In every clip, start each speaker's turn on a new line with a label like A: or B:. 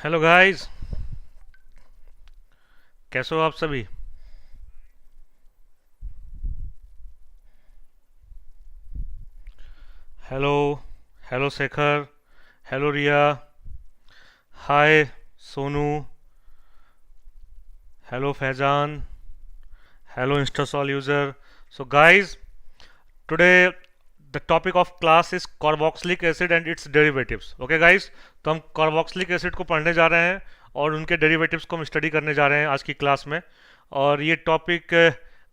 A: Hello guys. कैसे हो आप सभी? Hello. Hello Shekhar. Hello Riya. Hi Sonu. Hello Faizan. Hello Instasolv user. So guys, today the topic of class is carboxylic acid and its derivatives. Okay guys, तो हम carboxylic acid को पढ़ने जा रहे हैं और उनके डेरिवेटिव्स को हम स्टडी करने जा रहे हैं आज की क्लास में। और ये टॉपिक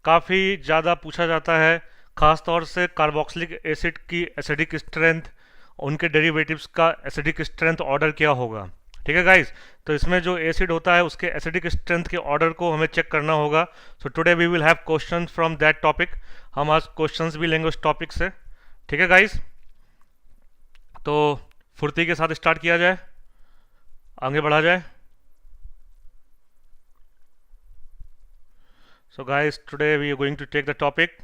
A: काफ़ी ज़्यादा पूछा जाता है, ख़ास तौर से कार्बोक्सिलिक एसिड की एसिडिक स्ट्रेंथ, उनके डेरिवेटिव्स का एसिडिक स्ट्रेंथ ऑर्डर क्या होगा। ठीक है गाइस, तो इसमें जो एसिड होता है उसके एसिडिक स्ट्रेंथ के ऑर्डर को हमें चेक करना होगा। So today we will have questions from that topic. हम आज क्वेश्चंस भी लेंगे उस टॉपिक से। ठीक है गाइस, तो फुर्ती के साथ स्टार्ट किया जाए, आगे बढ़ा जाए। So guys, today we are going to take the topic.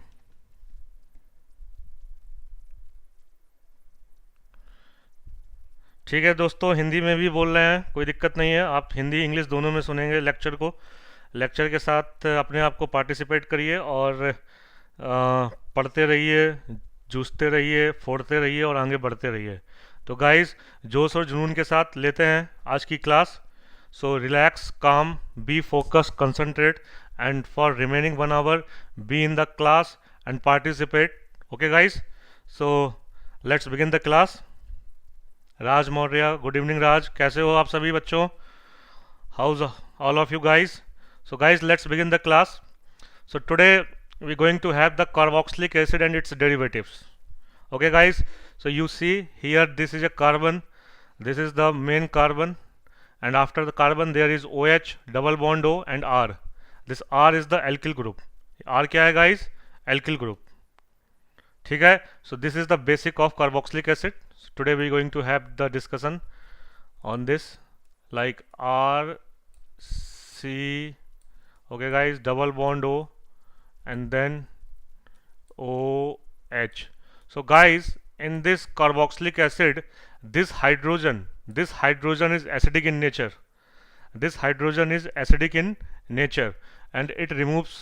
A: ठीक है दोस्तों, हिंदी में भी बोल रहे हैं, कोई दिक्कत नहीं है। आप हिंदी इंग्लिश दोनों में सुनेंगे लेक्चर को। लेक्चर के साथ अपने आप को पार्टिसिपेट करिए और पढ़ते रहिए, जूझते रहिए, फोड़ते रहिए और आगे बढ़ते रहिए। तो गाइस, जोश और जुनून के साथ लेते हैं आज की class. So relax, calm, be focus, concentrate and for remaining 1 hour be in the class and participate. Okay guys, so let's begin the class. Raj Maurya, good evening Raj, कैसे हो आप सभी बच्चों? How's all of you guys? So guys, let's begin the class. So today we're going to have the carboxylic acid and its derivatives. Okay guys, so you see here this is a carbon, this is the main carbon, and after the carbon there is OH, double bond O and R. This R is the alkyl group. R क्या है guys? Alkyl group. ठीक है, so this is the basic of carboxylic acid. So today we're going to have the discussion on this, like R, C, okay guys, double bond O and then OH. So guys, in this carboxylic acid, this hydrogen is acidic in nature. This hydrogen is acidic in nature and it removes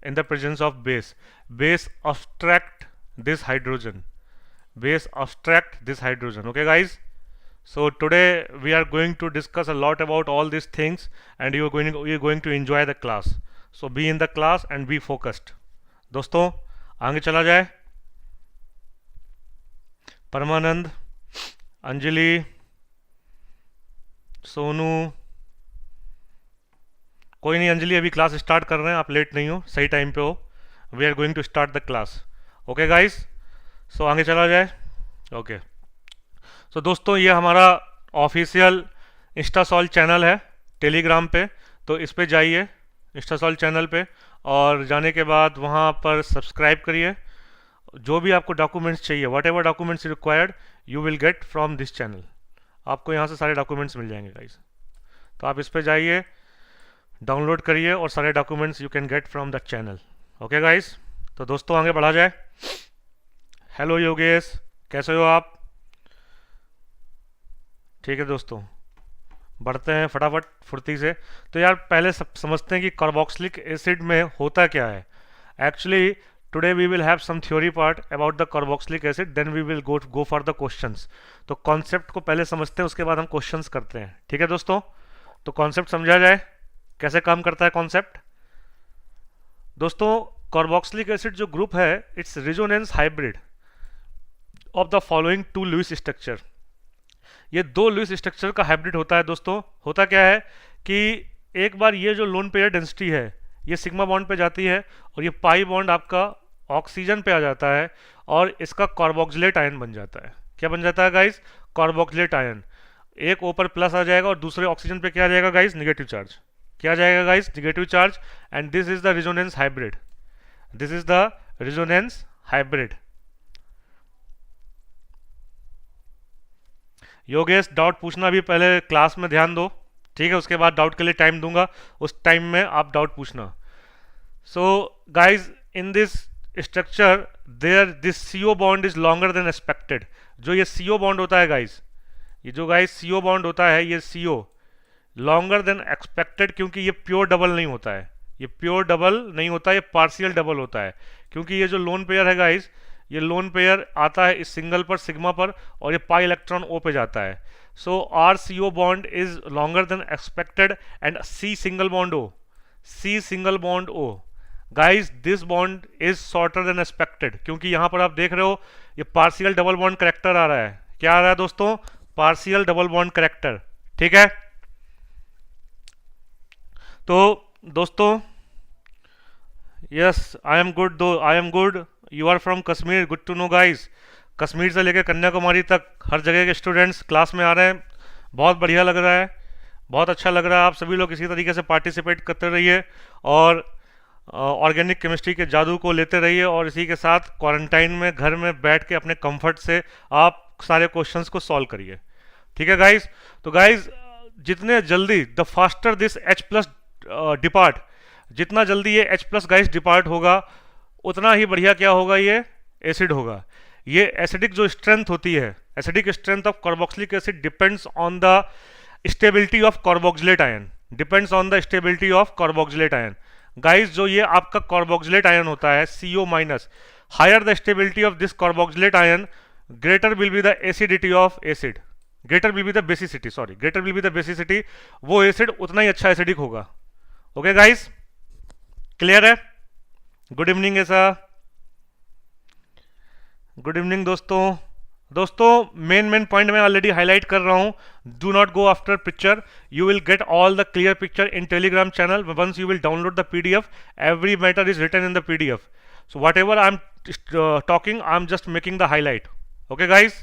A: in the presence of base. Base abstract this hydrogen. Base abstract this hydrogen. Okay guys, so today we are going to discuss a lot about all these things and you're going to enjoy the class. So be in the class and be focused. दोस्तों, आगे चला जाए। परमानंद, अंजलि, सोनू, कोई नहीं, अंजलि अभी class start कर रहे हैं, आप लेट नहीं हो, सही टाइम पे हो। We are going to start the class. Okay guys, so आगे चला जाए। ओके, सो दोस्तों, ये हमारा ऑफिशियल इंस्टासॉल चैनल है टेलीग्राम पे, तो इस पे जाइए इंस्टासॉल चैनल पे और जाने के बाद वहाँ पर सब्सक्राइब करिए। जो भी आपको डॉक्यूमेंट्स चाहिए, what ever documents required, you will get from this channel. आपको यहाँ से सारे डॉक्यूमेंट्स मिल जाएंगे गाइस। तो आप इस पे जाइए, डाउनलोड करिए और सारे documents you can get from the channel. Okay guys, तो दोस्तों आगे बढ़ा जाए। हेलो योगेश, कैसे हो आप? ठीक है दोस्तों, बढ़ते हैं फटाफट फुर्ती से। तो यार पहले समझते हैं कि कार्बोक्सिलिक एसिड में होता क्या है। Actually today we will have some theory part about the carboxylic acid, then we will go for the questions. तो कॉन्सेप्ट को पहले समझते हैं, उसके बाद हम क्वेश्चंस करते हैं। ठीक है दोस्तों, तो कॉन्सेप्ट समझा जाए, कैसे काम करता है कॉन्सेप्ट। दोस्तों, कार्बोक्सिलिक एसिड जो ग्रुप है, it's resonance hybrid of the following two Lewis structure. ये दो लुईस स्ट्रक्चर का हाइब्रिड होता है दोस्तों। होता क्या है कि एक बार ये जो लोन पेयर डेंसिटी है, ये सिग्मा बॉन्ड पे जाती है और ये पाई बॉन्ड आपका ऑक्सीजन पे आ जाता है और इसका कार्बोक्सिलेट आयन बन जाता है। क्या बन जाता है गाइस? Carboxylate ion. एक ऊपर प्लस आ जाएगा और दूसरे ऑक्सीजन पे क्या आ जाएगा गाइस? Negative charge. क्या आ जाएगा guys? Negative charge. And this is the resonance hybrid. This is the resonance hybrid. Yogesh, doubt पूछना भी पहले क्लास में ध्यान दो, ठीक है? उसके बाद डाउट के लिए टाइम दूंगा, उस टाइम में आप डाउट पूछना। So guys, in this structure there this CO bond is longer than expected. जो ये सीओ बॉन्ड होता है गाइज, ये जो गाइज सीओ बॉन्ड होता है, ये सीओ, लॉन्गर देन एक्सपेक्टेड, क्योंकि ये प्योर डबल नहीं होता है, ये प्योर डबल नहीं होता, ये पार्शियल डबल होता है, क्योंकि ये जो लोन पेयर है गाइस, ये लोन पेयर आता है इस सिंगल पर, सिग्मा पर, और ये पाई इलेक्ट्रॉन ओ पे जाता है. So R C O bond is longer than expected and C single bond O, C single bond O guys, this bond is shorter than expected, क्योंकि यहां पर आप देख रहे हो ये पार्शियल डबल बॉन्ड करेक्टर आ रहा है. क्या आ रहा है दोस्तों? Partial double bond character. ठीक है, तो दोस्तों, yes I am good, though I am good, you are from Kashmir, good to know guys. Kashmir से लेकर कन्याकुमारी तक हर जगह के स्टूडेंट्स क्लास में आ रहे हैं, बहुत बढ़िया लग रहा है, बहुत अच्छा लग रहा है. आप सभी लोग इसी तरीके से पार्टिसिपेट करते रहिए और ऑर्गेनिक केमिस्ट्री के जादू को लेते रहिए, और इसी के साथ क्वारंटाइन में घर में बैठ के अपने कंफर्ट से आप सारे क्वेश्चंस को सॉल्व करिए. ठीक है गाइस, तो गाइस जितने जल्दी, the faster this H plus depart, जितना जल्दी ये H प्लस गाइस डिपार्ट होगा, उतना ही बढ़िया क्या होगा, ये एसिड होगा. ये एसिडिक जो स्ट्रेंथ होती है, acidic strength of carboxylic acid depends on the stability of carboxylate ion, depends on the stability of carboxylate ion. Guys जो ये आपका कार्बोक्सिलेट आयन होता है CO minus, higher the stability of this carboxylate ion, greater will be the acidity of acid, greater will be the basicity, sorry greater will be the basicity, वो acid उतना ही अच्छा acidic होगा. Okay guys, clear है? Good evening ऐसा, good evening दोस्तों. दोस्तों main point मैं ऑलरेडी हाईलाइट कर रहा हूं. Do not go after picture, you will get all the clear picture in Telegram channel. Once you will download the PDF, every matter is written in the PDF. So whatever I am talking, I am just making the highlight. Okay guys,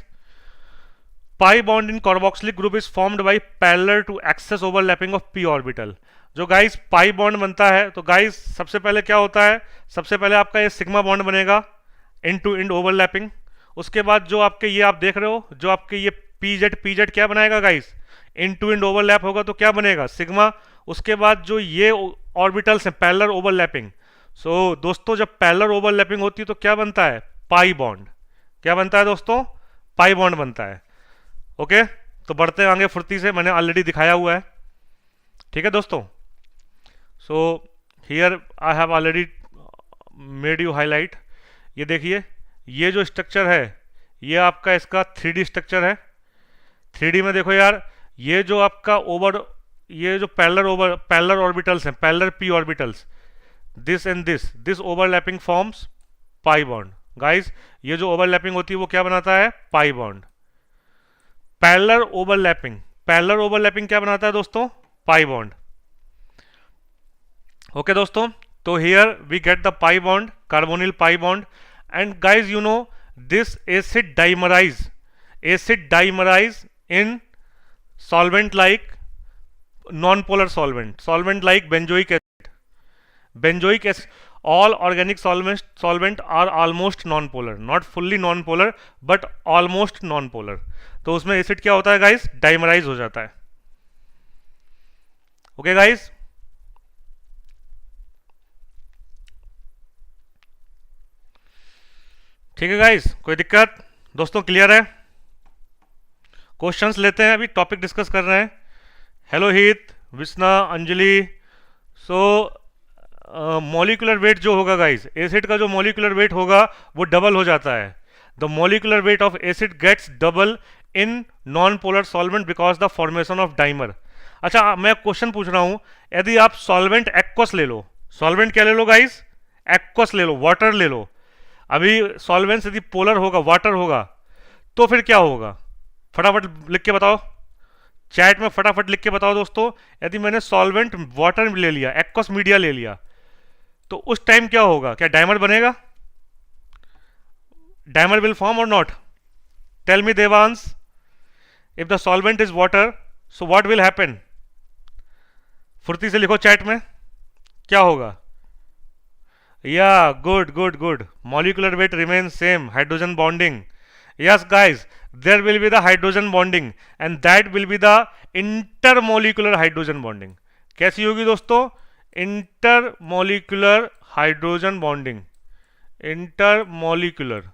A: pi bond in carboxylic group is formed by parallel to excess overlapping of p orbital. जो guys pi bond बनता है, तो guys सबसे पहले क्या होता है, सबसे पहले आपका ये सिग्मा बॉन्ड बनेगा एंड टू एंड ओवरलैपिंग. उसके बाद जो आपके ये आप देख रहे हो, जो आपके ये पीजेड क्या बनाएगा guys, end to end overlap होगा तो क्या बनेगा, सिग्मा. उसके बाद जो ये ऑर्बिटल्स हैं पैरेलल ओवरलैपिंग. सो दोस्तों जब पैरेलल ओवरलैपिंग होती है तो क्या बनता है, पाई बॉन्ड. क्या बनता है दोस्तों, पाई बॉन्ड बनता है. ओके, तो बढ़ते आगे फुर्ती से, मैंने ऑलरेडी दिखाया हुआ है. ठीक है दोस्तों, so here I have already made you highlight. ये देखिए, ये जो स्ट्रक्चर है ये आपका इसका 3D स्ट्रक्चर है. 3D में देखो यार, ये जो आपका ये जो पैरेलल ऑर्बिटल्स हैं, parallel p orbitals, this and this overlapping forms pi bond. Guys ये जो ओवरलैपिंग होती है वो क्या बनाता है, पाई बॉन्ड. पैरेलल ओवरलैपिंग क्या बनाता है दोस्तों, पाई बॉन्ड. ओके दोस्तों, तो here we get the pi bond, carbonyl pi bond. And guys you know this acid dimerize in solvent like non-polar solvent like benzoic acid. All organic solvent are almost non-polar, not fully non-polar but almost non-polar. तो उसमें acid क्या होता है guys, dimerise हो जाता है. Okay guys, ठीक है गाइस, कोई दिक्कत दोस्तों, क्लियर है? क्वेश्चंस लेते हैं, अभी टॉपिक डिस्कस कर रहे हैं. हेलो हित, विष्णा, अंजलि. सो मॉलिक्यूलर वेट जो होगा गाइस, एसिड का जो मॉलिक्यूलर वेट होगा वो डबल हो जाता है. The molecular weight of acid gets double in non polar solvent because the formation of dimer. अच्छा मैं क्वेश्चन पूछ रहा हूं, यदि आप सॉल्वेंट एक्वस ले लो, सॉल्वेंट क्या ले लो गाइस, एक्वस ले लो, वाटर ले लो. अभी सॉल्वेंट यदि पोलर होगा, वाटर होगा, तो फिर क्या होगा, फटाफट लिख के बताओ, चैट में फटाफट लिख के बताओ दोस्तों. यदि मैंने सॉल्वेंट वाटर ले लिया, एक्वस मीडिया ले लिया, तो उस टाइम क्या होगा, क्या डायमर बनेगा, डायमर विल फॉर्म और not? Tell me Devansh, if the solvent is water so what will happen? फुर्ती से लिखो चैट में, क्या होगा? या good good good, molecular weight remain same, hydrogen bonding. Yes guys, there will be the hydrogen bonding and that will be the intermolecular hydrogen bonding. कैसी होगी दोस्तों, इंटरमोलिकुलर हाइड्रोजन बॉन्डिंग. इंटरमोलिकुलर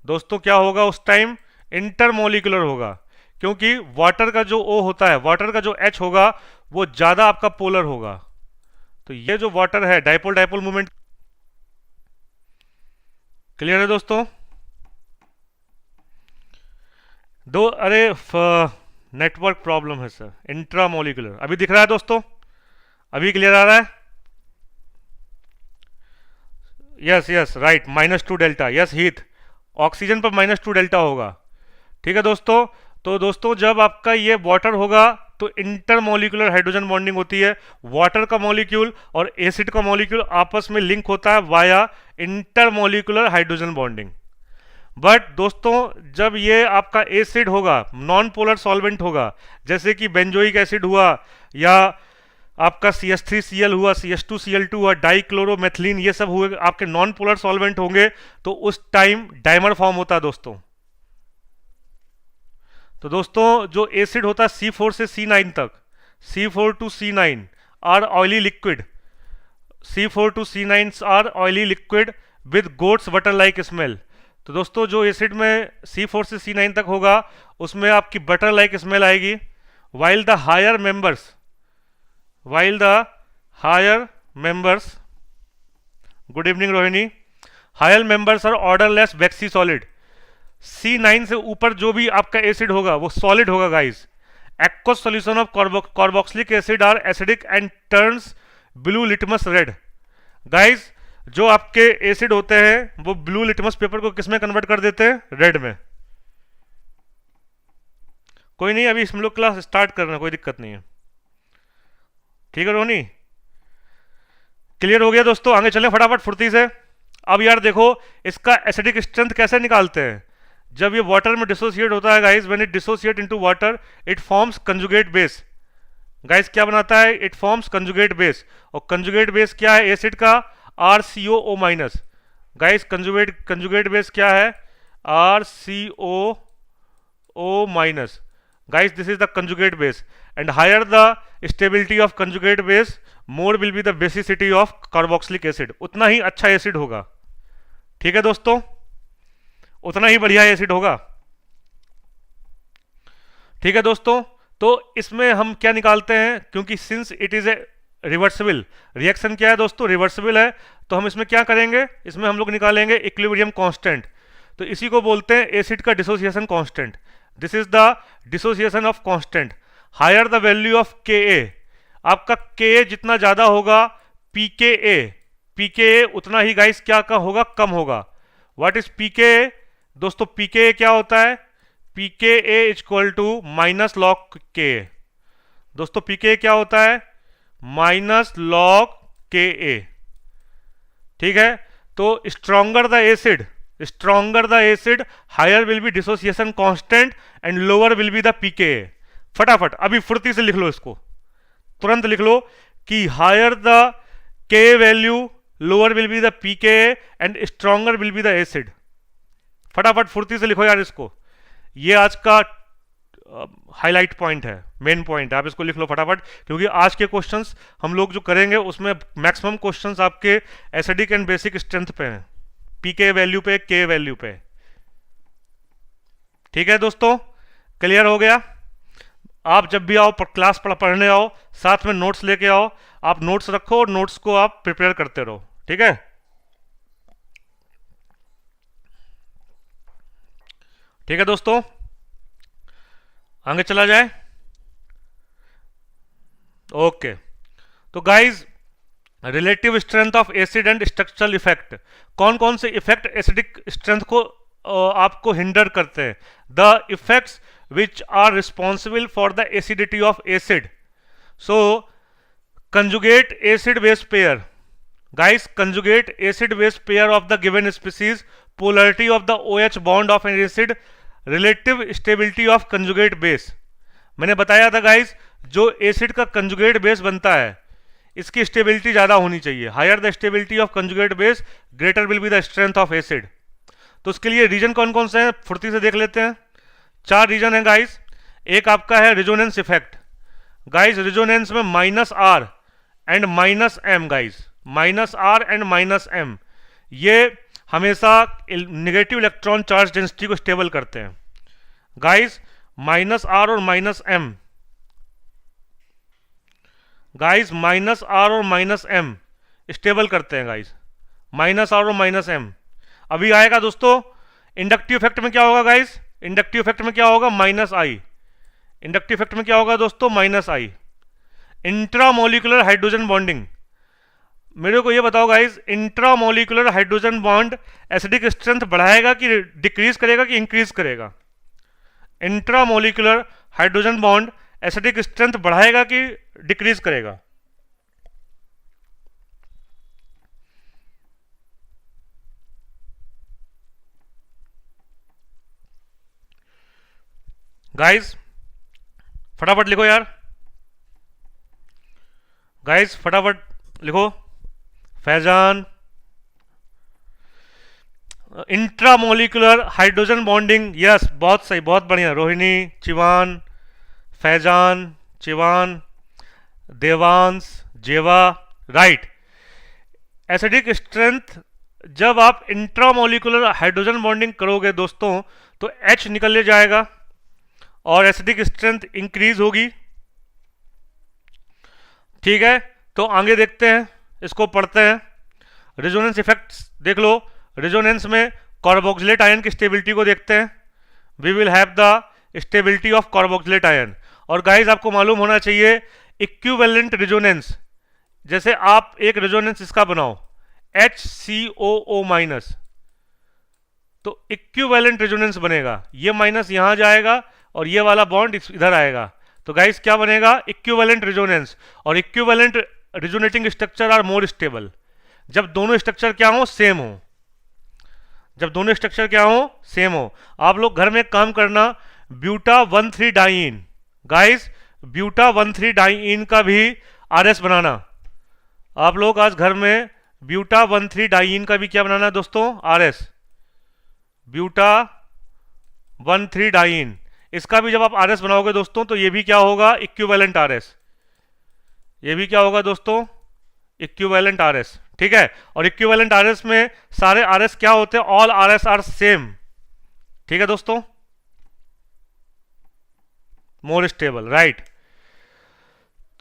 A: दोस्तों क्या होगा उस टाइम, इंटरमोलिकुलर होगा, क्योंकि water का जो O होता है, वाटर का जो H होगा वो ज्यादा आपका पोलर होगा। तो ये जो वाटर है, डाइपोल डाइपोल मूवमेंट, क्लियर है दोस्तों? दो, अरे नेटवर्क प्रॉब्लम है सर, इंट्रामोलिकुलर। अभी दिख रहा है दोस्तों? अभी क्लियर आ रहा है? Yes yes right, -2 delta, yes Heath, oxygen पर -2 डेल्टा होगा। ठीक है दोस्तों? तो दोस्तों जब आपका ये वाटर होगा तो इंटरमोलिकुलर हाइड्रोजन बॉन्डिंग होती है। वाटर का मॉलिक्यूल और एसिड का मॉलिक्यूल आपस में लिंक होता है via intermolecular hydrogen bonding. But दोस्तों जब ये आपका एसिड होगा, नॉन पोलर सॉल्वेंट होगा, जैसे कि बेंजोइक एसिड हुआ या आपका CH3Cl हुआ, CH2Cl2 हुआ, डाइक्लोरोमेथिलीन, ये सब हुए आपके नॉन पोलर सॉल्वेंट होंगे, तो उस टाइम डाइमर फॉर्म होता है दोस्तों। तो दोस्तों जो एसिड होता है C4 से C9 तक, C4 to C9 are oily liquid, C4 to C9 are oily liquid with goat's butter like smell. तो दोस्तों जो एसिड में C4 से C9 तक होगा उसमें आपकी बटर लाइक स्मेल आएगी। while the higher members, good evening Rohini, higher members are odourless waxy solid. C9 से ऊपर जो भी आपका एसिड होगा वो सॉलिड होगा guys. Aqueous solution of carboxylic acid are acidic and turns blue litmus red. Guys जो आपके एसिड होते हैं वो ब्लू लिटमस पेपर को किस में कन्वर्ट कर देते हैं? रेड में। कोई नहीं, अभी हम लोग क्लास स्टार्ट कर रहे हैं, कोई दिक्कत नहीं है। ठीक है रोहनी, क्लियर हो गया दोस्तों? आगे चलें फटाफट फुर्ती से। अब यार देखो इसका एसिडिक स्ट्रेंथ कैसे निकालते हैं। जब ये वाटर में डिसोसिएट होता है guys, when it dissociate into water it forms conjugate base. Guys क्या बनाता है? It forms conjugate base. और कंजुगेट बेस क्या है एसिड का? RCOO minus. Guys conjugate base क्या है? RCOO minus. Guys this is the conjugate base and higher the stability of conjugate base more will be the basicity of carboxylic acid. उतना ही अच्छा acid होगा। ठीक है दोस्तों, उतना ही बढ़िया एसिड होगा। ठीक है दोस्तों, तो इसमें हम क्या निकालते हैं, क्योंकि since it is a reversible reaction, क्या है दोस्तों? रिवर्सिबल है, तो हम इसमें क्या करेंगे? इसमें हम लोग निकालेंगे इक्विलिब्रियम कांस्टेंट। तो इसी को बोलते हैं एसिड का dissociation constant. This is the dissociation of constant. Higher the value of Ka, आपका Ka जितना ज्यादा होगा pKa उतना ही गाइस क्या का होगा? कम होगा। व्हाट इज pKa दोस्तों? pKa क्या होता है? pKa equal to minus log Ka। दोस्तों pKa क्या होता है? Minus log Ka। ठीक है, तो stronger the acid higher will be dissociation constant and lower will be the pKa। फटाफट अभी फुर्ती से लिख लो, इसको तुरंत लिख लो कि higher the Ka value lower will be the pKa and stronger will be the acid. फटाफट फुर्ती से लिखो यार इसको, ये आज का हाईलाइट पॉइंट है, मेन पॉइंट है। आप इसको लिख लो फटाफट, क्योंकि आज के क्वेश्चंस हम लोग जो करेंगे उसमें मैक्सिमम क्वेश्चंस आपके एसिडिक एंड बेसिक स्ट्रेंथ पे हैं, pK वैल्यू पे, K वैल्यू पे। ठीक है दोस्तों, क्लियर हो गया? आप जब भी आओ क्लास पढ़ने आओ, साथ में नोट्स लेके आओ। आप नोट्स रखो और नोट्स को आप प्रिपेयर करते रहो। ठीक है, ठीक है दोस्तों, आगे चला जाए। ओके, तो guys relative strength of acid and structural effect. कौन कौन से इफेक्ट एसिडिक स्ट्रेंथ को आपको हिंडर करते हैं? The effects which are responsible for the acidity of acid. So conjugate acid base pair, guys, conjugate acid base pair of the given species, polarity of the OH bond of an acid, relative stability of conjugate base। मैंने बताया था guys, जो acid का conjugate base बनता है इसकी stability ज्यादा होनी चाहिए। Higher the stability of conjugate base greater will be the strength of acid. तो उसके लिए रीजन कौन कौन से हैं फुर्ती से देख लेते हैं। 4 रीजन है गाइस। एक आपका है रिजोनेंस इफेक्ट। गाइस रिजोनेंस में -R and -M, guys -R and -M ये हमेशा नेगेटिव इलेक्ट्रॉन चार्ज डेंसिटी को स्टेबल करते हैं। गाइस माइनस आर और minus M, guys minus R और माइनस एम स्टेबल करते हैं गाइस, माइनस आर और माइनस एम। अभी आएगा दोस्तों इंडक्टिव इफेक्ट में क्या होगा गाइस, इंडक्टिव इफेक्ट में क्या होगा माइनस आई, इंडक्टिव इफेक्ट में क्या होगा दोस्तों माइनस आई। इंट्रामोलिकुलर हाइड्रोजन बॉन्डिंग, मेरे को ये बताओ guys, intramolecular hydrogen bond acidic strength बढ़ाएगा कि डिक्रीज करेगा कि इंक्रीज करेगा? Intramolecular hydrogen bond acidic strength बढ़ाएगा कि डिक्रीज करेगा? गाइस फटाफट लिखो यार, गाइस फटाफट लिखो। Faizan, intramolecular hydrogen bonding, yes बहुत सही, बहुत बढ़िया। रोहिणी, चिवान, फैजान, चिवान, देवांश, जेवा, राइट। एसिडिक स्ट्रेंथ जब आप इंट्रामोलिकुलर हाइड्रोजन बॉन्डिंग करोगे दोस्तों तो H निकल जाएगा और एसिडिक स्ट्रेंथ इंक्रीज होगी। ठीक है, तो आगे देखते हैं, इसको पढ़ते हैं। रेजोनेंस इफेक्ट्स देख लो, रेजोनेंस में कार्बोक्सिलेट आयन की स्टेबिलिटी को देखते हैं। We will have the stability of carboxylate ion. और गाइस आपको मालूम होना चाहिए इक्विवेलेंट रेजोनेंस, जैसे आप एक रेजोनेंस इसका बनाओ HCOO माइनस, तो इक्विवेलेंट रेजोनेंस बनेगा, ये माइनस यहां जाएगा और ये वाला बॉन्ड इधर आएगा, तो गाइस क्या बनेगा इक्विवेलेंट रेजोनेंस। और equivalent resonating structure are more stable, जब दोनों स्ट्रक्चर क्या हो सेम हो, जब दोनों स्ट्रक्चर क्या हो सेम हो। आप लोग घर में एक काम करना, buta 1,3 diene, guys buta 1,3 diene का भी आरएस बनाना। आप लोग आज घर में ब्यूटा 1,3 डाइइन का भी क्या बनाना दोस्तों आरएस, ब्यूटा 1,3 डाइइन, इसका भी जब आप आरएस बनाओगे दोस्तों तो ये भी क्या होगा इक्विवेलेंट आरएस, ये भी क्या होगा दोस्तों इक्विवेलेंट आरएस। ठीक है, और इक्विवेलेंट आरएस में सारे आरएस क्या होते हैं, ऑल आरएस आर सेम। ठीक है दोस्तों, मोर स्टेबल, राइट।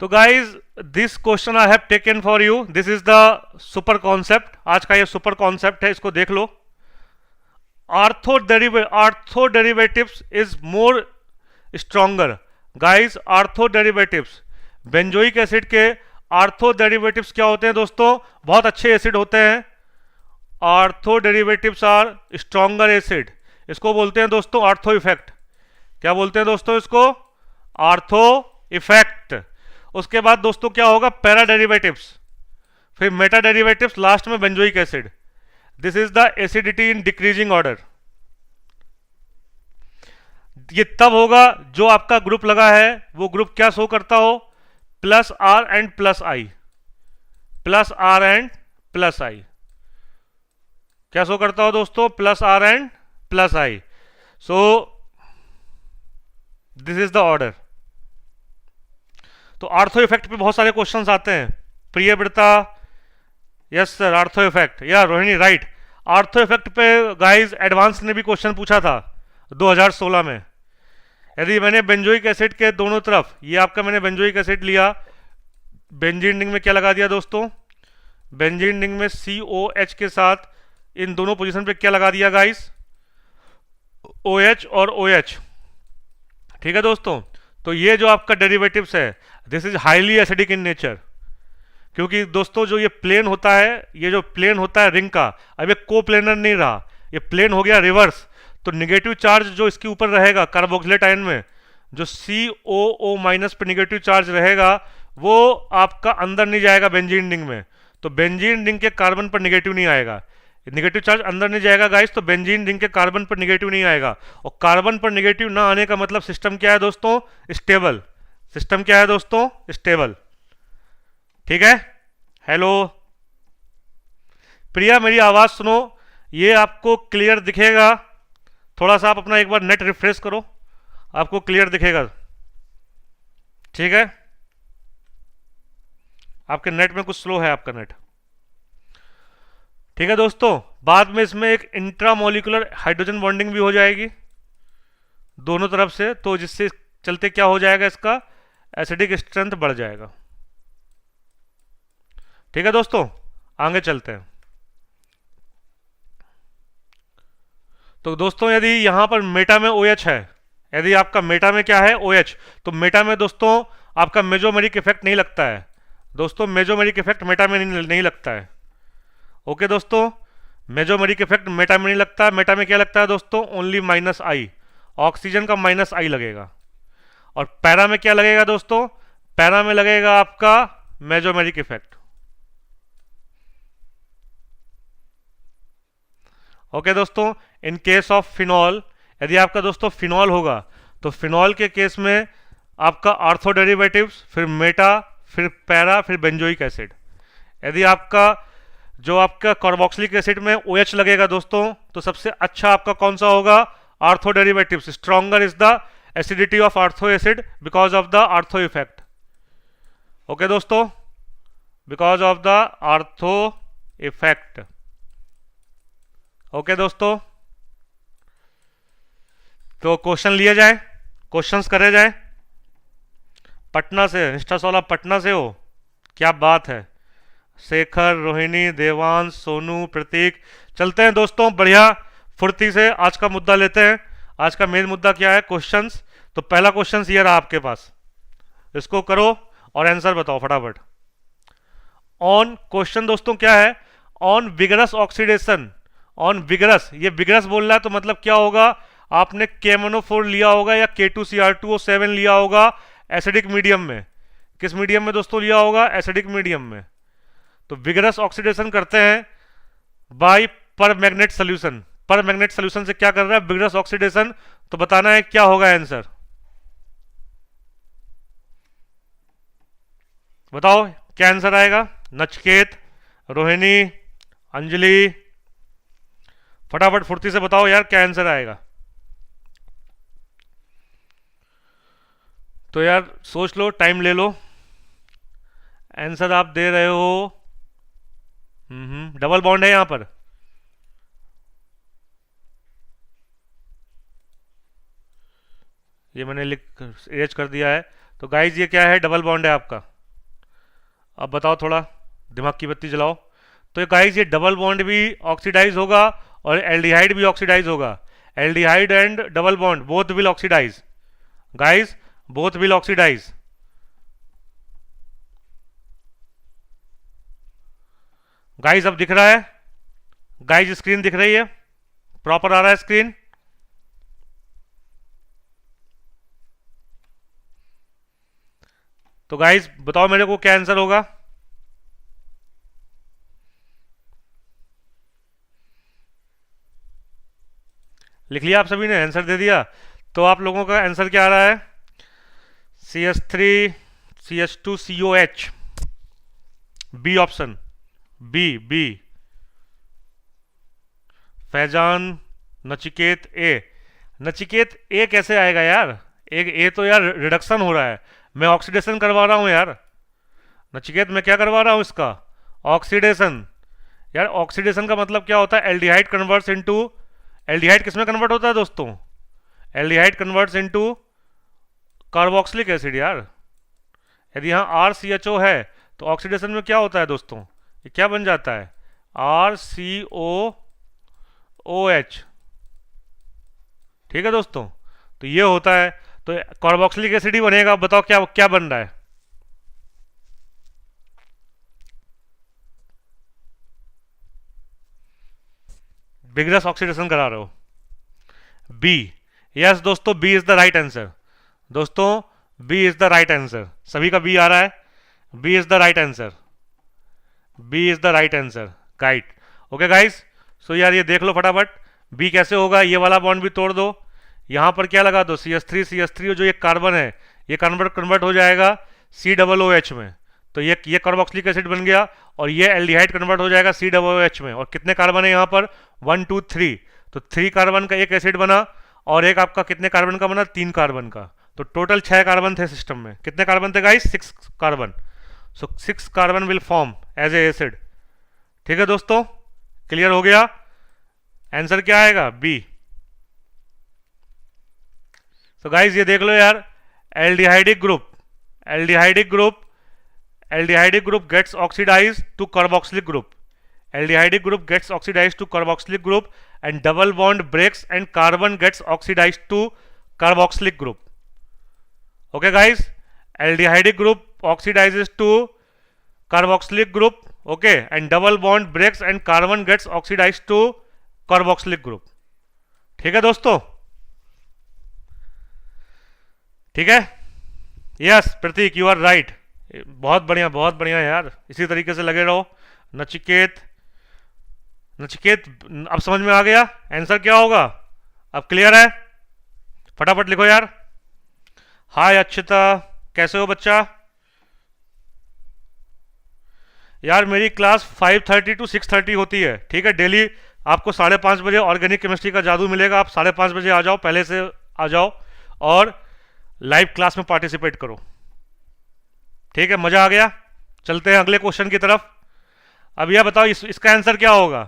A: तो guys this question I have taken for you, this is the super concept, आज का ये सुपर कॉन्सेप्ट है, इसको देख लो। Ortho derivatives is more stronger, guys ortho derivatives, benzoic acid के आर्थो डेरिवेटिव्स क्या होते हैं दोस्तों, बहुत अच्छे एसिड होते हैं। Ortho derivatives are stronger acid, इसको बोलते हैं दोस्तों आर्थो इफेक्ट। क्या बोलते हैं दोस्तों इसको, आर्थो इफेक्ट। उसके बाद दोस्तों क्या होगा पैरा डेरिवेटिव्स, फिर मेटा डेरिवेटिव्स, लास्ट में benzoic acid. This is the acidity in decreasing order. ये तब होगा जो आपका ग्रुप लगा है वो ग्रुप क्या शो करता हो, plus R and plus I, plus R and plus I, क्या शो करता हो दोस्तों plus R and plus I. So this is the order. तो आर्थो इफेक्ट पे बहुत सारे क्वेश्चंस आते हैं, Priyavrata, yes sir ortho effect, या रोहिणी राइट। आर्थो इफेक्ट पे गाइस एडवांस ने भी क्वेश्चन पूछा था 2016 में। यदि मैंने बेंजोइक एसिड के दोनों तरफ, ये आपका मैंने बेंजोइक एसिड लिया, बेंजीन रिंग में क्या लगा दिया दोस्तों, बेंजीन रिंग में COH के साथ इन दोनों पोजीशन पे क्या लगा दिया गाइस, OH और OH। ठीक है दोस्तों, तो ये जो आपका डेरिवेटिव्स है this is highly acidic in nature, क्योंकि दोस्तों जो ये प्लेन होता है, ये जो प्लेन होता है रिंग का, अब ये कोप्लेनर नहीं रहा, ये प्लेन हो गया रिवर्स। तो निगेटिव चार्ज जो इसके ऊपर रहेगा कार्बोक्सिलेट आयन में, जो COO माइनस पे निगेटिव चार्ज रहेगा वो आपका अंदर नहीं जाएगा बेंजीन रिंग में, तो बेंजीन रिंग के कार्बन पर निगेटिव नहीं आएगा, निगेटिव चार्ज अंदर नहीं जाएगा गाइस, तो बेंजीन रिंग के कार्बन पर निगेटिव नहीं आएगा। और कार्बन पर निगेटिव ना आने का मतलब सिस्टम क्या है दोस्तों, स्टेबल। सिस्टम क्या है दोस्तों, स्टेबल। ठीक है, हेलो प्रिया मेरी आवाज सुनो, ये आपको क्लियर दिखेगा, थोड़ा सा आप अपना एक बार नेट रिफ्रेश करो, आपको क्लियर दिखेगा। ठीक है, आपके नेट में कुछ स्लो है आपका नेट। ठीक है दोस्तों, बाद में इसमें एक इंट्रामोलिकुलर हाइड्रोजन बॉन्डिंग भी हो जाएगी, दोनों तरफ से, तो जिससे चलते क्या हो जाएगा, इसका एसिडिक स्ट्रेंथ बढ़ जाएगा। ठीक है दोस्तों, आगे चलते हैं। तो दोस्तों यदि यहां पर मेटा में OH है, यदि आपका मेटा में क्या है, OH, तो मेटा में दोस्तों आपका मेजोमेरिक इफेक्ट नहीं लगता है। दोस्तों मेजोमेरिक इफेक्ट मेटा में नहीं लगता है। ओके दोस्तों, मेजोमेरिक इफेक्ट मेटा में नहीं लगता। मेटा में क्या लगता है दोस्तों, ओनली -I, ऑक्सीजन का -I लगेगा। और पैरा में क्या लगेगा दोस्तों, पैरा में लगेगा आपका मेजोमेरिक इफेक्ट। ओके दोस्तों, इन केस ऑफ फिनॉल, यदि आपका दोस्तों फिनॉल होगा, तो फिनॉल के केस में आपका आर्थो डेरिवेटिव्स, फिर मेटा, फिर पैरा, फिर बेंजोइक एसिड। यदि आपका जो आपका कार्बोक्सिलिक एसिड में OH लगेगा दोस्तों, तो सबसे अच्छा आपका कौन सा होगा, ortho derivatives. Stronger is the acidity of ortho acid because of the ortho effect. Okay दोस्तों, because of the ortho effect. Okay दोस्तों, तो क्वेश्चन लिए जाए, क्वेश्चंस करे जाए। पटना से, इंस्टासोला पटना से हो, क्या बात है। शेखर, रोहिणी, देवांश, सोनू, प्रतीक। चलते हैं दोस्तों बढ़िया फुर्ती से, आज का मुद्दा लेते हैं। आज का मेन मुद्दा क्या है, क्वेश्चंस। तो पहला क्वेश्चन ये रहा आपके पास, इसको करो और आंसर बताओ फटाफट। ऑन क्वेश्चन दोस्तों क्या है, on vigorous oxidation. On vigorous, ये विगरस बोल रहा है तो मतलब क्या होगा, आपने KMnO4 लिया होगा या K2Cr2O7 लिया होगा एसिडिक मीडियम में। किस मीडियम में दोस्तों लिया होगा, एसिडिक मीडियम में। तो विगरस ऑक्सीडेशन करते हैं बाय पर मैग्नेट सोल्यूशन। पर मैग्नेट सोल्यूशन से क्या कर रहा है, विगरस ऑक्सीडेशन। तो बताना है क्या होगा आंसर, बताओ क्या आंसर आएगा। नचिकेत, रोहिणी, अंजलि, फटाफट फुर्ती से बताओ यार क्या आंसर आएगा। तो यार सोच लो, टाइम ले लो, आंसर आप दे रहे हो। डबल बॉन्ड है यहां पर। ये मैंने लिख एज कर दिया है। तो गाइज ये क्या है, डबल बॉन्ड है आपका। अब बताओ, थोड़ा दिमाग की बत्ती जलाओ। तो गाइज ये डबल बॉन्ड भी ऑक्सीडाइज होगा और एल्डिहाइड भी ऑक्सीडाइज होगा। Aldehyde and double bond both will oxidise guys, both will oxidise. Guys अब दिख रहा है, गाइज स्क्रीन दिख रही है, प्रॉपर आ रहा है स्क्रीन। तो गाइज बताओ मेरे को क्या आंसर होगा। लिख लिया आप सभी ने, आंसर दे दिया। तो आप लोगों का आंसर क्या आ रहा है, CH3CH2COH, B option, B. Faizan, Nachiket A. Nachiket A कैसे आएगा यार, एक ए तो यार रिडक्शन हो रहा है, मैं ऑक्सीडेशन करवा रहा हूं यार। नचिकेत मैं क्या करवा रहा हूं, इसका ऑक्सीडेशन। यार ऑक्सीडेशन का मतलब क्या होता है, एल्डिहाइड कन्वर्ट्स इनटू, एल्डिहाइड किसमें कन्वर्ट होता है दोस्तों, aldehyde converts into carboxylic acid यार। यदि यहाँ RCHO है तो ऑक्सीडेशन में क्या होता है दोस्तों, ये क्या बन जाता है, RCOOH। ठीक है दोस्तों, तो ये होता है, तो कार्बोक्सिलिक एसिड ही बनेगा। बताओ क्या क्या बन रहा है, विगरस ऑक्सीडेशन करा रहे हो, बी। यस दोस्तों, B is the right answer. दोस्तों B is the right answer, सभी का बी आ रहा है, B is the right answer, B is the right answer guys. Okay guys, so यार ये देख लो फटाफट, बी कैसे होगा, ये वाला बॉन्ड भी तोड़ दो, यहां पर क्या लगा दो, CH3 जो ये कार्बन है, ये कन्वर्ट हो जाएगा COOH में। तो ये कार्बोक्सिलिक एसिड बन गया, और ये एल्डिहाइड कन्वर्ट हो जाएगा COOH में। और कितने कार्बन है यहाँ पर, 1 2 3, तो 3 कार्बन का एक एसिड बना, और एक आपका कितने कार्बन का बना, 3 कार्बन का। तो टोटल 6 कार्बन थे सिस्टम में। कितने कार्बन थे guys, 6 carbon. So 6 carbon will form as a acid. ठीक है दोस्तों, क्लियर हो गया। आंसर क्या आएगा, बी। तो गाइज ये देख लो यार, aldehydic group, aldehydic group, aldehydic group gets oxidise to carboxylic group, aldehydic group gets oxidise to carboxylic group and double bond breaks and carbon gets oxidise to carboxylic group. Okay guys, aldehydic group oxidizes to carboxylic group, okay, and double bond breaks and carbon gets oxidized to carboxylic group. ठीक है दोस्तों, ठीक है. Yes Prateek, you are right. बहुत बढ़िया यार, इसी तरीके से लगे रहो. नचिकेत, नचिकेत अब समझ में आ गया आंसर क्या होगा, अब क्लियर है. फटाफट लिखो यार. हाय अक्षिता, कैसे हो बच्चा. यार मेरी क्लास 5:30 to 6:30 होती है, ठीक है. डेली आपको 5:30 बजे ऑर्गेनिक केमिस्ट्री का जादू मिलेगा. आप 5:30 बजे आ जाओ, पहले से आ जाओ और लाइव क्लास में पार्टिसिपेट करो, ठीक है. मजा आ गया. चलते हैं अगले क्वेश्चन की तरफ. अब यह बताओ इसका आंसर क्या होगा.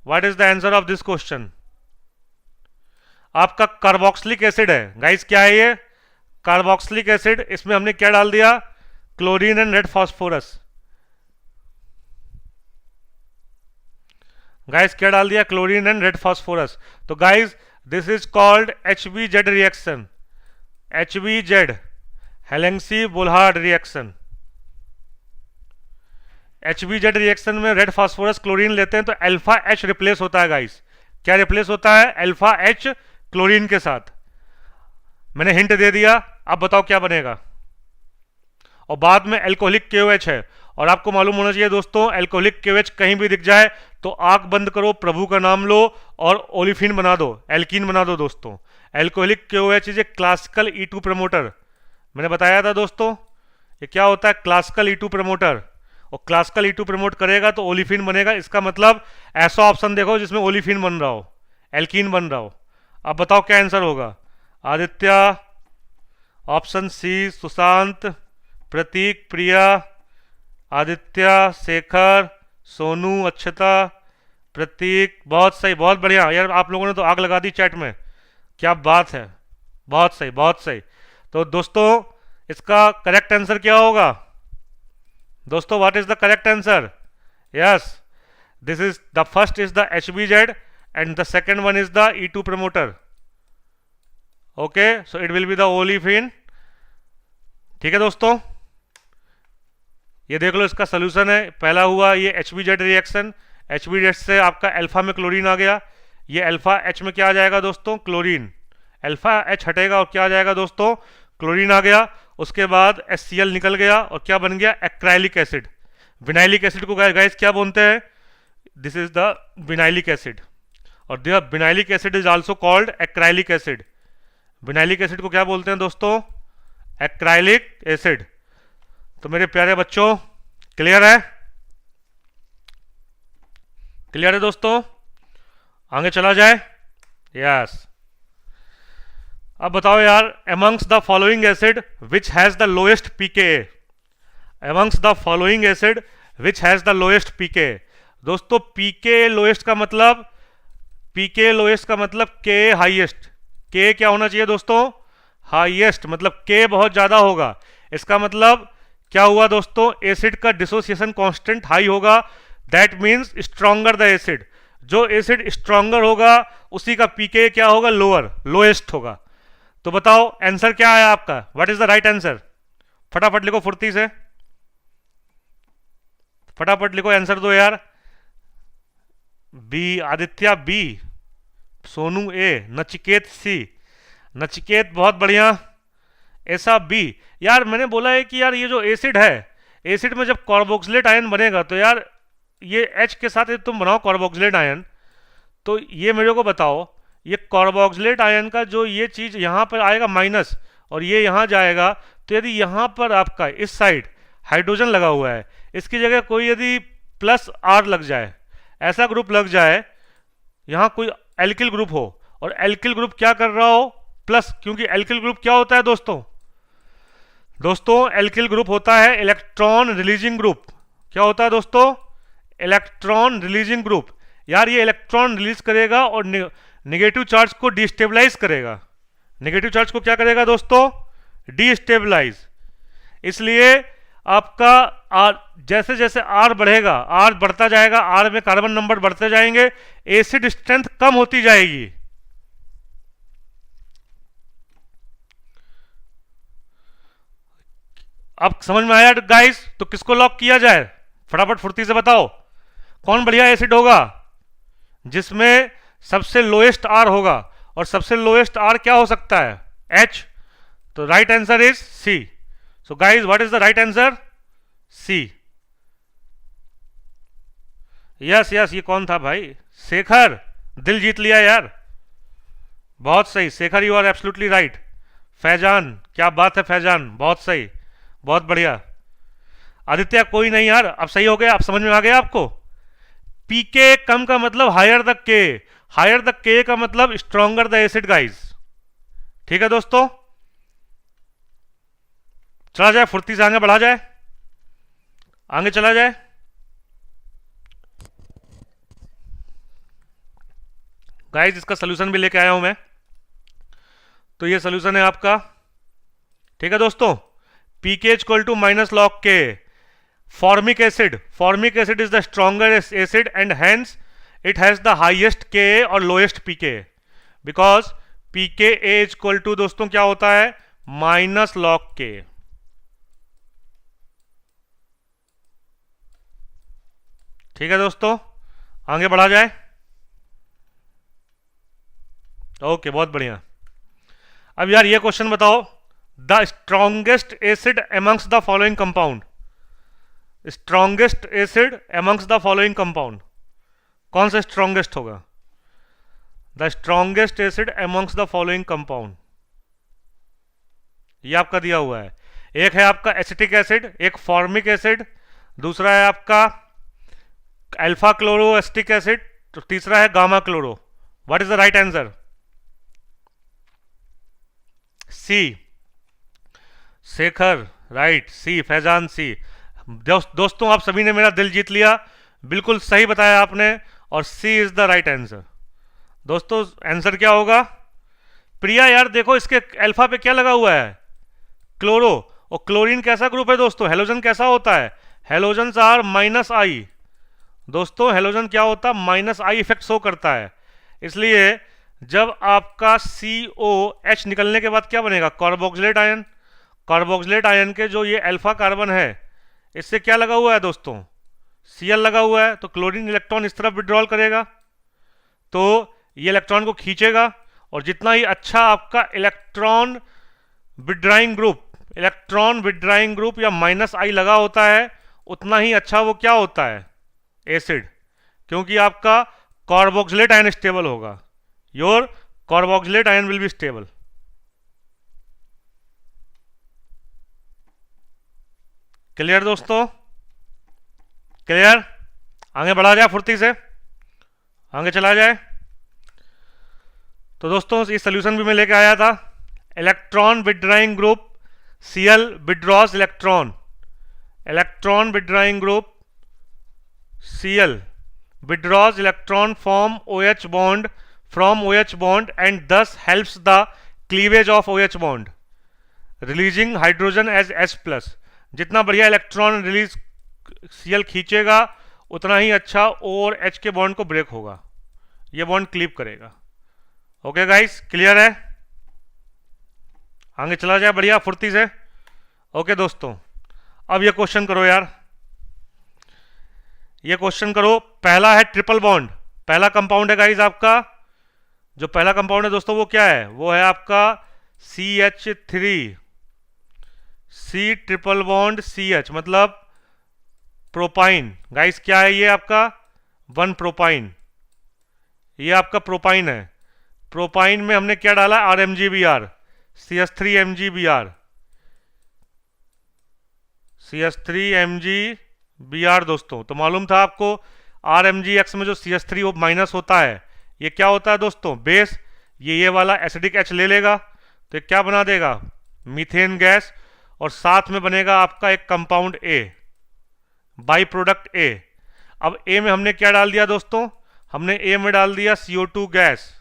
A: What is the answer of this question. आपका कार्बोक्सिलिक एसिड है गाइस. क्या है ये, कार्बोक्सिलिक एसिड. इसमें हमने क्या डाल दिया, chlorine and red phosphorus. Guys क्या डाल दिया, क्लोरीन एंड रेड फास्फोरस. तो guys this is called HBZ reaction, HBZ, हेलेंसी बुल्हार्ड रिएक्शन. HBZ रिएक्शन में रेड फास्फोरस क्लोरीन लेते हैं तो अल्फा H रिप्लेस होता है गाइस. क्या रिप्लेस होता है, अल्फा H क्लोरीन के साथ. मैंने हिंट दे दिया, अब बताओ क्या बनेगा. और बाद में एल्कोहलिक KOH है. और आपको मालूम होना चाहिए दोस्तों, एल्कोहलिक KOH कहीं भी दिख जाए तो आंख बंद करो, प्रभु का नाम लो और ओलिफिन बना दो, एल्कीन बना दो दोस्तों. Alcoholic KOH is a classical E2 promoter. मैंने बताया था दोस्तों, ये क्या होता है, क्लासिकल E2 प्रमोटर. और क्लासिकल E2 प्रमोट करेगा तो ओलिफिन बनेगा. इसका मतलब ऐसा ऑप्शन देखो जिसमें ओलिफिन बन रहा हो, एल्कीन बन रहा हो. अब बताओ क्या आंसर होगा. आदित्य, ऑप्शन सी, सुशांत, प्रतीक, प्रिया, आदित्य, शेखर, सोनू, अक्षता, प्रतीक. बहुत सही, बहुत बढ़िया यार, आप लोगों ने तो आग लगा दी चैट में. क्या बात है, बहुत सही, बहुत सही. तो दोस्तों इसका करेक्ट आंसर क्या होगा दोस्तों, what is the correct answer. Yes, this is the first is the HBZ and the second one is the E2 promoter. Okay, so it will be the olefin. ठीक है दोस्तों, ये देख लो इसका सोल्यूशन है. पहला हुआ ये HBZ रिएक्शन, HBZ से आपका अल्फा में क्लोरीन आ गया. ये अल्फा H में क्या आ जाएगा दोस्तों, क्लोरीन. अल्फा H हटेगा और क्या आ जाएगा दोस्तों, क्लोरीन आ गया. उसके बाद HCl निकल गया और क्या बन गया, एक्राइलिक एसिड. विनाइलिक एसिड को गाइस क्या बोलते हैं, this is the vinylic acid. और the vinylic acid is also called acrylic acid. Vinylic acid को क्या बोलते हैं दोस्तों, एक्राइलिक एसिड. तो मेरे प्यारे बच्चों क्लियर है, क्लियर है दोस्तों. आगे चला जाए. यस, अब बताओ यार, amongst the following acid which has the lowest pKa. amongst the following acid which has the lowest pKa. दोस्तों pKa लोएस्ट का मतलब, pKa लोएस्ट का मतलब Ka हाईएस्ट. K क्या होना चाहिए दोस्तों, हाईएस्ट. मतलब K बहुत ज्यादा होगा. इसका मतलब क्या हुआ दोस्तों, एसिड का डिसोसिएशन कांस्टेंट हाई होगा. That means stronger the acid. जो एसिड स्ट्रॉन्गर होगा उसी का pKa क्या होगा, लोअर, लोएस्ट होगा. तो बताओ आंसर क्या है आपका, what is the right answer. फटाफट लिखो फुर्ती से, फटाफट लिखो, आंसर दो यार. बी, आदित्य बी, सोनू ए, नचिकेत सी. नचिकेत बहुत बढ़िया, ऐसा बी. यार मैंने बोला है कि यार ये जो एसिड है, एसिड में जब कार्बोक्सिलेट आयन बनेगा तो यार ये H के साथ तुम बनाओ कार्बोक्सिलेट आयन, तो ये मेरे को बताओ, ये कार्बोक्सिलेट आयन का जो ये चीज यहाँ पर आएगा माइनस और ये यहाँ जाएगा, तो यदि यहाँ पर आपका इस साइड हाइड्रोजन लगा हुआ है, इसकी जगह कोई यदि प्लस R लग जाए, ऐसा ग्रुप लग जाए, यहाँ कोई एल्किल ग्रुप हो और एल्किल ग्रुप क्या कर रहा हो, प्लस. क्योंकि एल्किल ग्रुप क्या होता है दोस्तों, दोस्तों एल्किल ग्रुप होता है इलेक्ट्रॉन रिलीजिंग ग्रुप. क्या होता है दोस्तों, इलेक्ट्रॉन रिलीजिंग ग्रुप. यार ये इलेक्ट्रॉन रिलीज करेगा और नेगेटिव चार्ज को डिस्टेबलाइज करेगा, नेगेटिव चार्ज को क्या करेगा दोस्तों, डीस्टेबलाइज। इसलिए आपका आर, जैसे जैसे आर बढ़ेगा, आर बढ़ता जाएगा, आर में कार्बन नंबर बढ़ते जाएंगे, एसिड स्ट्रेंथ कम होती जाएगी। अब समझ में आया गाइस? तो किसको लॉक किया जाए, फटाफट फुर्ती से बताओ, कौन बढ़िया एसिड होगा जिसमें सबसे लोएस्ट आर होगा, और सबसे लोएस्ट आर क्या हो सकता है, एच। तो right answer is C. So guys what is the right answer, C. Yes yes, ये कौन था भाई, शेखर, दिल जीत लिया यार, बहुत सही Shekhar, you are absolutely right. Faizan, क्या बात है फैजान, बहुत सही, बहुत बढ़िया। आदित्य कोई नहीं यार, अब सही हो गया, अब समझ में आ गया आपको। पीके कम का मतलब हायर द के, हायर द के का मतलब स्ट्रॉन्गर द एसिड गाइस। ठीक है दोस्तों, चला जाए फुर्ती से, आगे बढ़ा जाए, आगे चला जाए। गाइस इसका सोल्यूशन भी लेके आया हूं मैं, तो ये सोल्यूशन है आपका। ठीक है दोस्तों, pK equal to minus log K. Formic acid, formic acid is the stronger acid and hence it has the highest K और lowest pK, because pK equal to दोस्तों क्या होता है, माइनस लॉग के। ठीक है दोस्तों, आगे बढ़ा जाए। ओके बहुत बढ़िया। अब यार ये क्वेश्चन बताओ, the strongest acid amongst the following compound, strongest acid amongst the following compound, कौन सा स्ट्रॉन्गेस्ट होगा, the strongest acid amongst the following compound. ये आपका दिया हुआ है, एक है आपका एसिटिक एसिड, एक फॉर्मिक एसिड, दूसरा है आपका अल्फा क्लोरो एसिटिक एसिड, तो तीसरा है gamma chloro. What is the right answer, C. Shekhar right, C, Faizan C. दोस्तों आप सभी ने मेरा दिल जीत लिया, बिल्कुल सही बताया आपने, और सी इज द राइट आंसर। दोस्तों आंसर क्या होगा, प्रिया यार देखो इसके अल्फा पे क्या लगा हुआ है, क्लोरो, और क्लोरीन कैसा ग्रुप है दोस्तों, हेलोजन कैसा होता है, हेलोजन आर माइनस आई। दोस्तों हेलोजन क्या होता है, माइनस आई इफेक्ट शो करता है, इसलिए जब आपका COH निकलने के बाद क्या बनेगा, कार्बोक्सिलेट आयन। कार्बोक्सिलेट आयन के जो ये अल्फा कार्बन है, इससे क्या लगा हुआ है दोस्तों, Cl लगा हुआ है, तो क्लोरीन इलेक्ट्रॉन इस तरफ विड्रॉल करेगा, तो ये इलेक्ट्रॉन को खींचेगा, और जितना ही अच्छा आपका इलेक्ट्रॉन विड्राइंग ग्रुप या माइनस आई लगा होता है, उतना ही अच्छा वो क्या होता है, एसिड, क्योंकि आपका कार्बोक्सिलेट आयन स्टेबल होगा, your carboxylate ion will be stable. Clear दोस्तों, क्लियर, आगे बढ़ा जाए फुर्ती से, आगे चला जाए। तो दोस्तों ये सोल्यूशन भी मैं लेके आया था, electron withdrawing group Cl withdraws electron, electron withdrawing group Cl withdraws electron from OH bond and thus helps the cleavage of OH bond, releasing hydrogen as H+। जितना बढ़िया इलेक्ट्रॉन रिलीज Cl खींचेगा, उतना ही अच्छा O और H के bond को break होगा, ये बॉन्ड क्लीव करेगा। ओके गाइस, क्लियर है, आगे चला जाए बढ़िया फुर्ती से। ओके दोस्तों, अब ये क्वेश्चन करो यार, ये क्वेश्चन करो। पहला है ट्रिपल बॉन्ड, पहला कंपाउंड है गाइस आपका, जो पहला कंपाउंड है दोस्तों वो क्या है, वो है आपका CH3, C triple bond CH मतलब प्रोपाइन। गाइस क्या है ये आपका, 1 प्रोपाइन, ये आपका प्रोपाइन है। प्रोपाइन में हमने क्या डाला, RMgBr, CH3MgBr, CH3MgBr दोस्तों। तो मालूम था आपको RMgX में जो CH3 माइनस होता है, ये क्या होता है दोस्तों, बेस। ये वाला एसिडिक H ले लेगा, तो ये क्या बना देगा, मीथेन गैस, और साथ में बनेगा आपका एक compound A, by product A। अब A में हमने क्या डाल दिया दोस्तों, हमने A में डाल दिया CO2 गैस,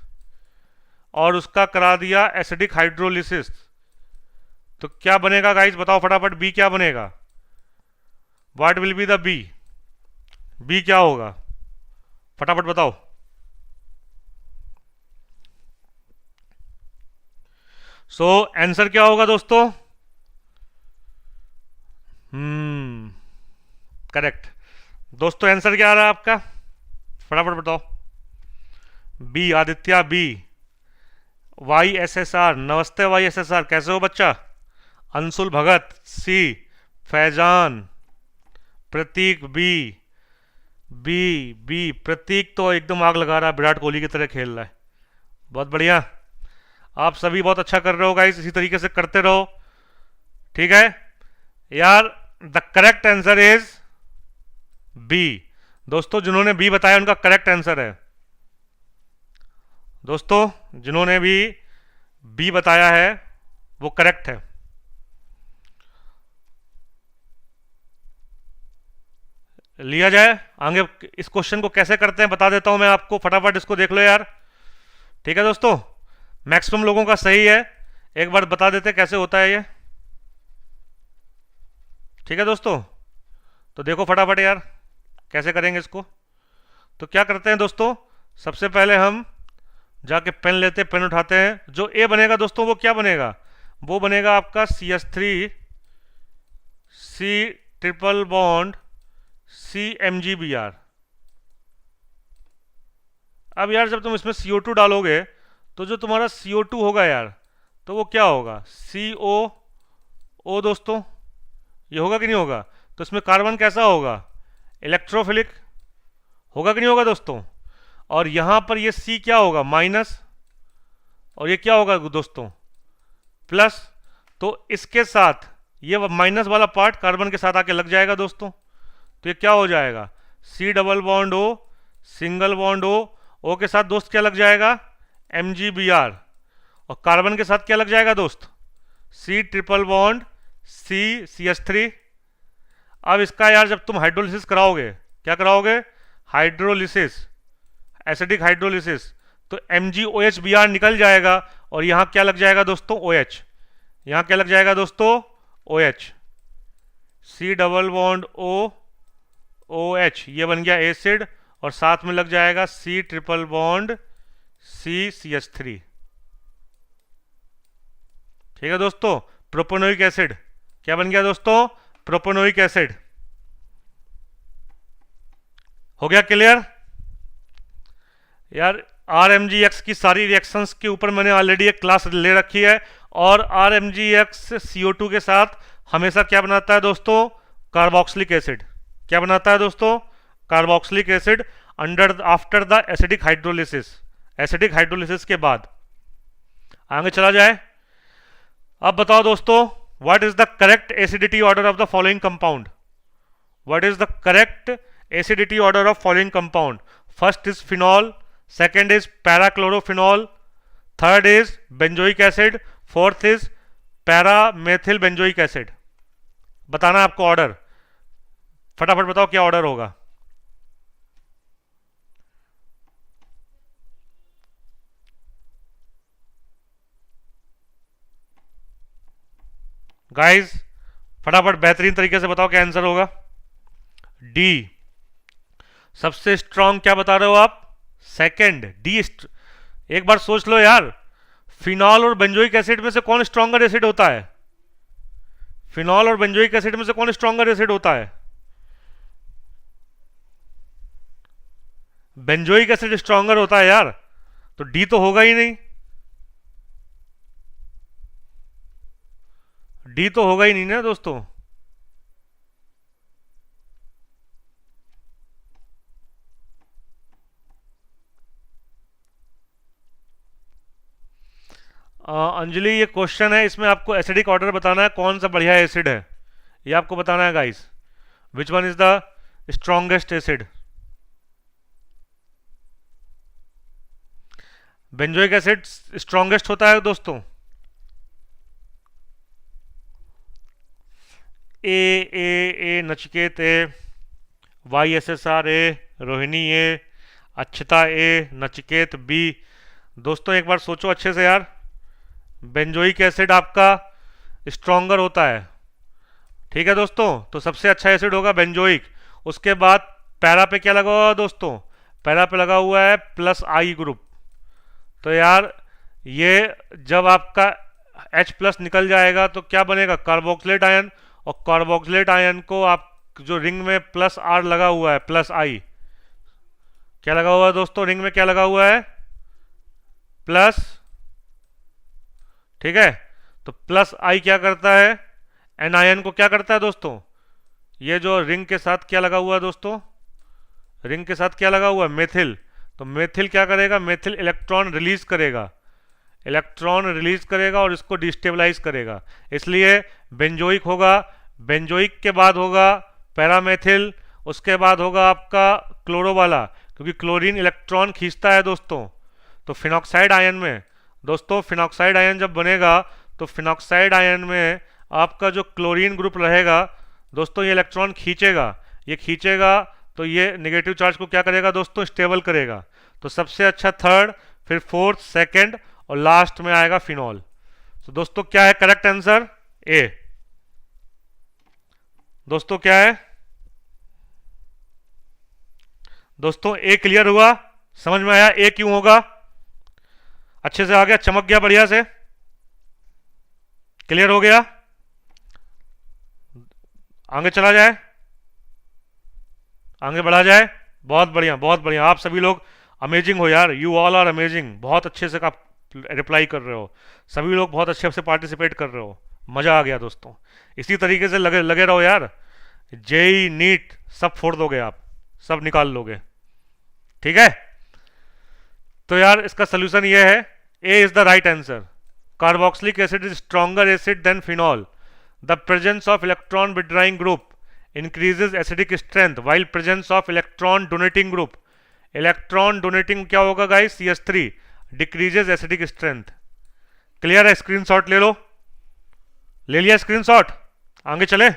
A: और उसका करा दिया एसिडिक हाइड्रोलिसिस, तो क्या बनेगा गाइस, बताओ फटाफट, बी क्या बनेगा? What will be the B? B क्या होगा, फटाफट बताओ। सो आंसर क्या होगा दोस्तों? करेक्ट दोस्तों, आंसर क्या आ रहा है आपका, फटाफट बताओ। B, Aditya B. Y S S R, नमस्ते वाई एस एस आर, कैसे हो बच्चा? Anshul Bhagat C, Faizan, Prateek B. B B, Prateek तो एकदम आग लगा रहा है, विराट कोहली की तरह खेल रहा है। बहुत बढ़िया, आप सभी बहुत अच्छा कर रहे हो गाइस, इसी तरीके से करते रहो, ठीक है यार। The correct answer is B. दोस्तों जिन्होंने बी बताया उनका करेक्ट आंसर है। दोस्तों जिन्होंने भी बी बताया है वो करेक्ट है। लिया जाए आगे, इस क्वेश्चन को कैसे करते हैं बता देता हूं मैं आपको, फटाफट इसको देख लो यार, ठीक है दोस्तों। मैक्सिमम लोगों का सही है, एक बार बता देते कैसे होता है ये, ठीक है दोस्तों। तो देखो फटाफट यार कैसे करेंगे इसको। तो क्या करते हैं दोस्तों, सबसे पहले हम जाके पेन लेते हैं, पेन उठाते हैं। जो ए बनेगा दोस्तों वो क्या बनेगा, वो बनेगा आपका CH3 C triple bond CMgBr। अब यार जब तुम इसमें CO2 डालोगे तो जो तुम्हारा CO2 होगा यार, तो वो क्या होगा, COO दोस्तों, ये होगा कि नहीं होगा? तो इसमें कार्बन कैसा होगा, इलेक्ट्रोफिलिक, होगा कि नहीं होगा दोस्तों? और यहां पर ये C क्या होगा, माइनस, और ये क्या होगा दोस्तों, प्लस। तो इसके साथ ये माइनस वाला पार्ट कार्बन के साथ आके लग जाएगा दोस्तों, तो ये क्या हो जाएगा, C double bond O, single bond O के साथ दोस्त क्या लग जाएगा, MgBr, और कार्बन के साथ क्या लग जाएगा दोस्त, C ट्रिपल बॉन्ड CH3। अब इसका यार जब तुम हाइड्रोलिसिस कराओगे, क्या कराओगे, हाइड्रोलिसिस, एसिडिक हाइड्रोलिसिस, तो MgOHBr निकल जाएगा, और यहां क्या लग जाएगा दोस्तों, OH, यहां क्या लग जाएगा दोस्तों, OH, C double bond O, OH, ये बन गया एसिड, और साथ में लग जाएगा C ट्रिपल बॉन्ड CH3, ठीक है दोस्तों। प्रोपोनोइक एसिड क्या बन गया दोस्तों, प्रोपोनोइक एसिड। हो गया क्लियर यार। RMgX की सारी रिएक्शंस के ऊपर मैंने ऑलरेडी एक क्लास ले रखी है, और RMgX CO2 के साथ हमेशा क्या बनाता है दोस्तों, कार्बोक्सिलिक एसिड। क्या बनाता है दोस्तों, carboxylic acid, after the acidic hydrolysis, acidic hydrolysis के बाद। आगे चला जाए, अब बताओ दोस्तों, what is the correct acidity order of the following compound, what is the correct acidity order of following compound. First is phenol, second is parachlorophenol, third is benzoic acid, fourth is paramethyl benzoic acid. बताना है आपको order, फटाफट बताओ क्या order होगा। Guys फटाफट बेहतरीन तरीके से बताओ क्या आंसर होगा। डी सबसे स्ट्रांग क्या बता रहे हो आप, सेकंड डी। एक बार सोच लो यार, फिनॉल और बेंजोइक एसिड में से कौन स्ट्रॉन्गर एसिड होता है, फिनॉल और बेंजोइक एसिड में से कौन स्ट्रॉन्गर एसिड होता है, बेंजोइक एसिड स्ट्रॉन्गर होता है यार, तो डी तो होगा ही नहीं, डी तो होगा ही नहीं ना दोस्तों। अंजलि ये क्वेश्चन है, इसमें आपको एसिडिक ऑर्डर बताना है, कौन सा बढ़िया एसिड है ये आपको बताना है guys. Which one is the strongest acid. Benzoic acid strongest होता है दोस्तों। ए नचिकेत ए, YSSR ए, रोहिणी ए, अच्छता ए, नचिकेत बी, दोस्तों एक बार सोचो अच्छे से यार, बेंजोइक एसिड आपका स्ट्रॉन्गर होता है, ठीक है दोस्तों, तो सबसे अच्छा एसिड होगा बेंजोइक। उसके बाद पैरा पे क्या लगा हुआ है दोस्तों, पैरा पे लगा हुआ है प्लस आई ग्रुप। तो यार ये जब आपका H प्लस निकल जाएगा तो क्या बनेगा, कार्बोक्सिलेट आयन। और कार्बोक्सिलेट आयन को आप जो रिंग में प्लस आर लगा हुआ है, प्लस आई, क्या लगा हुआ है दोस्तों, रिंग में क्या लगा हुआ है, प्लस, ठीक है। तो प्लस आई क्या करता है, एन आयन को क्या करता है दोस्तों, ये जो रिंग के साथ क्या लगा हुआ है दोस्तों, रिंग के साथ क्या लगा हुआ है, मेथिल। तो मेथिल क्या करेगा, मेथिल इलेक्ट्रॉन रिलीज करेगा, इलेक्ट्रॉन रिलीज करेगा और इसको डिस्टेबलाइज करेगा, इसलिए बेंजोइक होगा। बेंजोइक के बाद होगा पैरामेथिल, उसके बाद होगा आपका क्लोरो वाला, क्योंकि क्लोरीन इलेक्ट्रॉन खींचता है दोस्तों। तो फिनॉक्साइड आयन में दोस्तों, फिनॉक्साइड आयन जब बनेगा तो फिनॉक्साइड आयन में आपका जो क्लोरीन ग्रुप रहेगा दोस्तों, ये इलेक्ट्रॉन खींचेगा, ये खींचेगा तो ये नेगेटिव चार्ज को क्या करेगा दोस्तों, स्टेबल करेगा। तो सबसे अच्छा थर्ड, फिर फोर्थ, सेकंड और लास्ट में आएगा फिनॉल। तो दोस्तों क्या है करेक्ट आंसर, ए। दोस्तों क्या है दोस्तों, ए क्लियर हुआ, समझ में आया ए क्यों होगा, अच्छे से आ गया, चमक गया बढ़िया से, क्लियर हो गया। आगे चला जाए, आगे बढ़ा जाए, बहुत बढ़िया बहुत बढ़िया, आप सभी लोग अमेजिंग हो यार, यू ऑल आर अमेजिंग, बहुत अच्छे से आप रिप्लाई कर रहे हो, सभी लोग बहुत अच्छे से पार्टिसिपेट कर रहे हो, मजा आ गया दोस्तों। इसी तरीके से लगे लगे रहो यार, जेई नीट सब फोड़ दोगे आप, सब निकाल लोगे, ठीक है। तो यार इसका सोल्यूशन ये है, A is the right answer. Carboxylic acid is stronger acid than phenol. The presence of electron withdrawing group increases acidic strength while presence of electron donating group, electron donating क्या होगा guys, CH3 decreases acidic strength। Clear है, screenshot ले लो, ले लिया screenshot, आगे चले।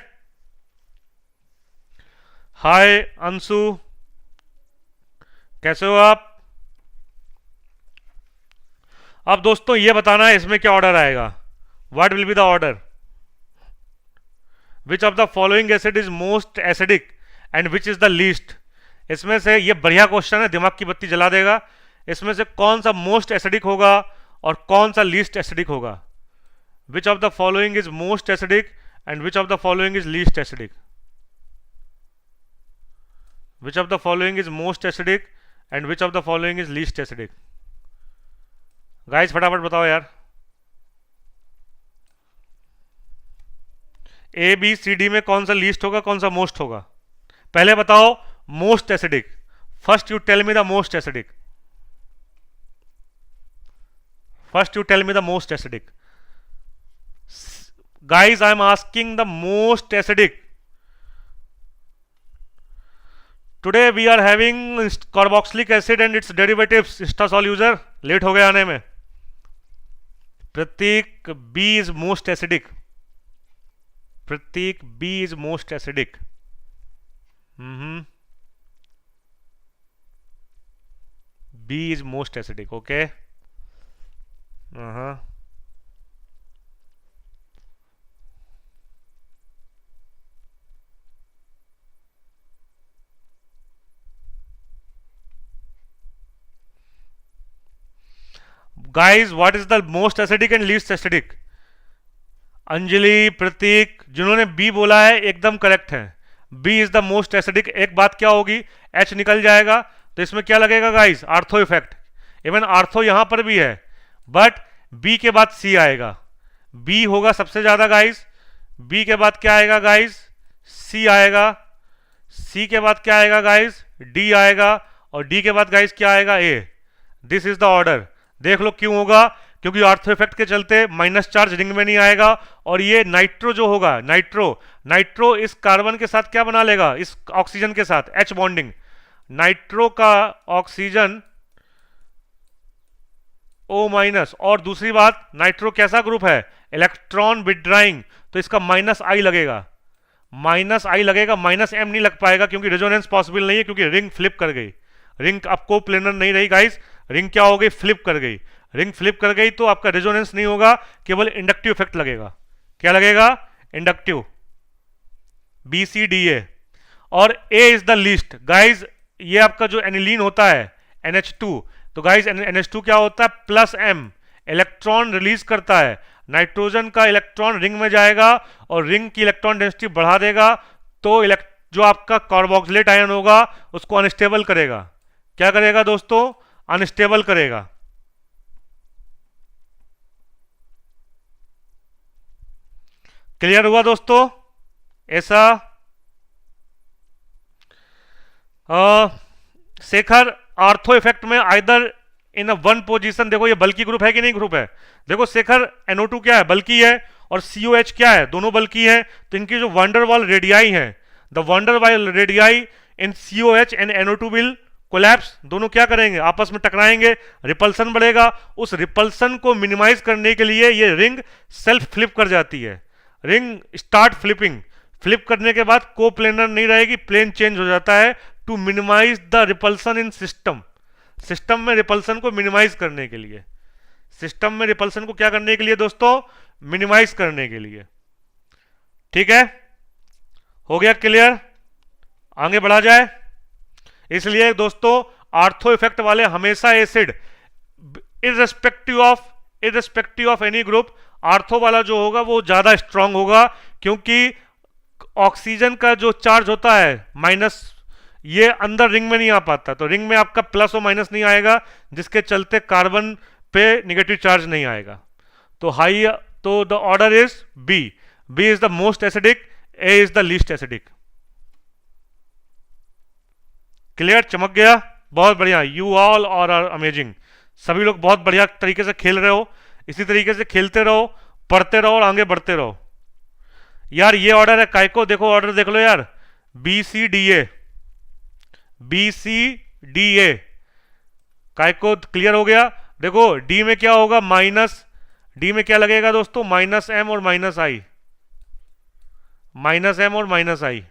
A: हाय अंशु, कैसे हो आप। अब दोस्तों ये बताना है इसमें क्या ऑर्डर आएगा, what will be the order, which of the following acid is most acidic and which is the least. इसमें से, ये बढ़िया क्वेश्चन है, दिमाग की बत्ती जला देगा, इसमें से कौन सा मोस्ट एसिडिक होगा और कौन सा लीस्ट एसिडिक होगा। Which of the following is most acidic and which of the following is least acidic, which of the following is most acidic and which of the following is least acidic. Guys फटाफट बताओ यार, ए B C D में कौन सा least होगा कौन सा most होगा, पहले बताओ most acidic, first you tell me the most acidic, first you tell me the most acidic. Guys I am asking the most acidic. Today we are having carboxylic acid and its derivatives, स्टासॉल user, late हो गए आने में। Prateek B is most acidic, Prateek B is most acidic. B is most acidic, okay. Guys what is the most acidic and least acidic. Anjali, Prateek, जिन्होंने B बोला है एकदम correct है, B is the most acidic. एक बात क्या होगी, एच निकल जाएगा तो इसमें क्या लगेगा guys, ortho effect, even ortho यहां पर भी है, बट बी के बाद सी आएगा, बी होगा सबसे ज्यादा गाइस, बी के बाद क्या आएगा गाइस, सी आएगा, सी के बाद क्या आएगा गाइस, डी आएगा, और डी के बाद गाइस क्या आएगा, A. This is the order. देख लो क्यों होगा, क्योंकि आर्थो इफेक्ट के चलते माइनस चार्ज रिंग में नहीं आएगा, और ये नाइट्रो जो होगा, नाइट्रो, नाइट्रो इस कार्बन के साथ क्या बना लेगा, इस ऑक्सीजन के साथ एच बॉन्डिंग, नाइट्रो का ऑक्सीजन O माइनस, और दूसरी बात नाइट्रो कैसा ग्रुप है, इलेक्ट्रॉन विड्राइंग, तो इसका माइनस आई लगेगा, माइनस आई लगेगा, माइनस एम नहीं लग पाएगा क्योंकि रेजोनेंस पॉसिबल नहीं है, क्योंकि रिंग फ्लिप कर गई, रिंग अब को प्लेनर नहीं रही गाइस, रिंग क्या हो गई, फ्लिप कर गई। रिंग फ्लिप कर गई तो आपका रेजोनेंस नहीं होगा, केवल इंडक्टिव इफेक्ट लगेगा। क्या लगेगा, inductive, B C D A. और A is the least guys. ये आपका जो एनिलीन होता है NH2, तो गाइज NH2 क्या होता है, प्लस M, इलेक्ट्रॉन रिलीज करता है। नाइट्रोजन का इलेक्ट्रॉन रिंग में जाएगा और रिंग की इलेक्ट्रॉन डेंसिटी बढ़ा देगा, तो जो आपका कार्बोक्सिलेट आयन होगा उसको अनस्टेबल करेगा। क्या करेगा दोस्तों, अनस्टेबल करेगा। क्लियर हुआ दोस्तों, ऐसा। शेखर, आर्थो इफेक्ट में either in a one position, देखो ये बल्कि ग्रुप है कि नहीं ग्रुप है, देखो शेखर NO2 क्या है, बल्कि है, और COH क्या है, दोनों बल्कि है। तो इनकी जो वंडरवाल रेडियाई है, the van der Waals radii in COH and NO2 will collapse, दोनों क्या करेंगे, आपस में टकराएंगे, रिपल्सन बढ़ेगा। उस रिपल्सन को मिनिमाइज करने के लिए ये रिंग सेल्फ फ्लिप कर जाती है, रिंग स्टार्ट फ्लिपिंग। फ्लिप करने के बाद को प्लेनर नहीं रहेगी, प्लेन चेंज हो जाता है, to minimise the repulsion in system. System में रिपल्सन को मिनिमाइज करने के लिए, सिस्टम में रिपल्सन को क्या करने के लिए दोस्तों, मिनिमाइज करने के लिए। ठीक है, हो गया क्लियर, आगे बढ़ा जाए। इसलिए दोस्तों आर्थो इफेक्ट वाले हमेशा acid, irrespective of any group, ortho वाला जो होगा वो ज्यादा स्ट्रांग होगा, क्योंकि ऑक्सीजन का जो चार्ज होता है माइनस, ये अंदर रिंग में नहीं आ पाता, तो रिंग में आपका प्लस और माइनस नहीं आएगा, जिसके चलते कार्बन पे नेगेटिव चार्ज नहीं आएगा। तो हाई, तो the order is B, B is the most acidic, A is the least acidic. Clear, चमक गया, बहुत बढ़िया। यू ऑल आर अमेजिंग, सभी लोग बहुत बढ़िया तरीके से खेल रहे हो, इसी तरीके से खेलते रहो, पढ़ते रहो और आगे बढ़ते रहो। यार ये ऑर्डर है काय को, देखो ऑर्डर देख लो यार, B C D A, B C D A, काय को क्लियर हो गया। देखो डी में क्या होगा, माइनस, डी में क्या लगेगा दोस्तों, माइनस एम और माइनस आई, माइनस एम और माइनस आई।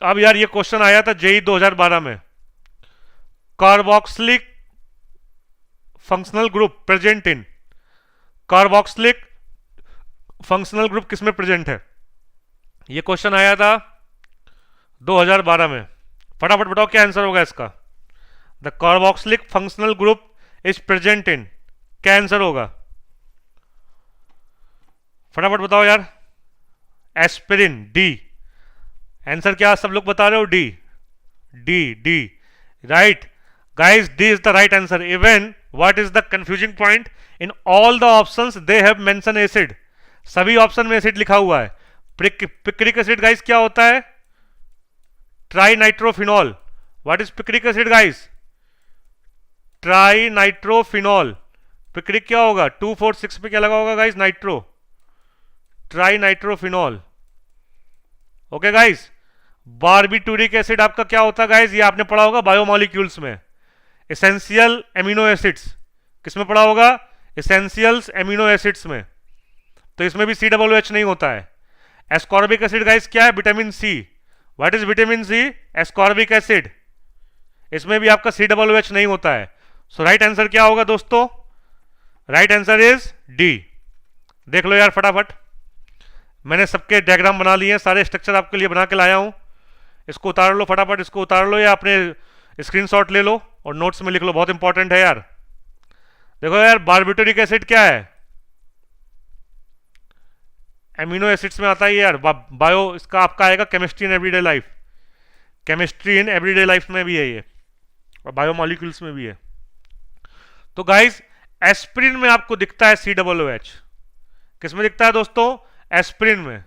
A: अब यार ये क्वेश्चन आया था जेई 2012 में, carboxylic functional group present in, carboxylic functional group किसमें प्रेजेंट है, ये क्वेश्चन आया था 2012 में। फटाफट बताओ क्या आंसर होगा इसका। The carboxylic functional group is present in, क्या आंसर होगा, फटाफट बताओ यार। Aspirin, D. आंसर क्या सब लोग बता रहे हो, D, D, D, right guys, D is the right answer. Even what is the confusing point, in all the options they have mention acid, सभी ऑप्शन में एसिड लिखा हुआ है। पिक्रिक एसिड गाइस क्या होता है, tri nitrophenol. What is picric acid guys, tri nitrophenol. Picric क्या होगा, 246 पे क्या लगा होगा guys, nitro, tri nitrophenol. Okay guys, barbituric acid आपका क्या होता है गाइस, ये आपने पढ़ा होगा बायोमोलिक्यूल्स में, एसेंशियल एमिनो एसिड्स, किसमें पढ़ा होगा, एसेंशियल्स एमिनो एसिड्स में, तो इसमें भी COOH नहीं होता है। एस्कॉर्बिक एसिड गाइस क्या है, vitamin C. What is vitamin C, ascorbic acid, इसमें भी आपका COOH नहीं होता है। सो राइट आंसर क्या होगा दोस्तों, राइट आंसर इज डी। देख लो यार फटाफट, मैंने सबके डायग्राम बना लिए हैं, सारे स्ट्रक्चर आपके लिए बना के लाया हूं, इसको उतार लो फटाफट, इसको उतार लो या अपने स्क्रीनशॉट ले लो और नोट्स में लिख लो, बहुत इंपॉर्टेंट है यार। देखो यार बारबिटूरिक एसिड क्या है, एमिनो एसिड्स में आता है यार, बायो इसका आपका आएगा chemistry in everyday life, chemistry in everyday life में भी है ये, और बायोमोलिक्यूल्स में भी है। तो गाइस एस्पिरिन में आपको दिखता है COOH, किस में दिखता है दोस्तों, एस्पिरिन में।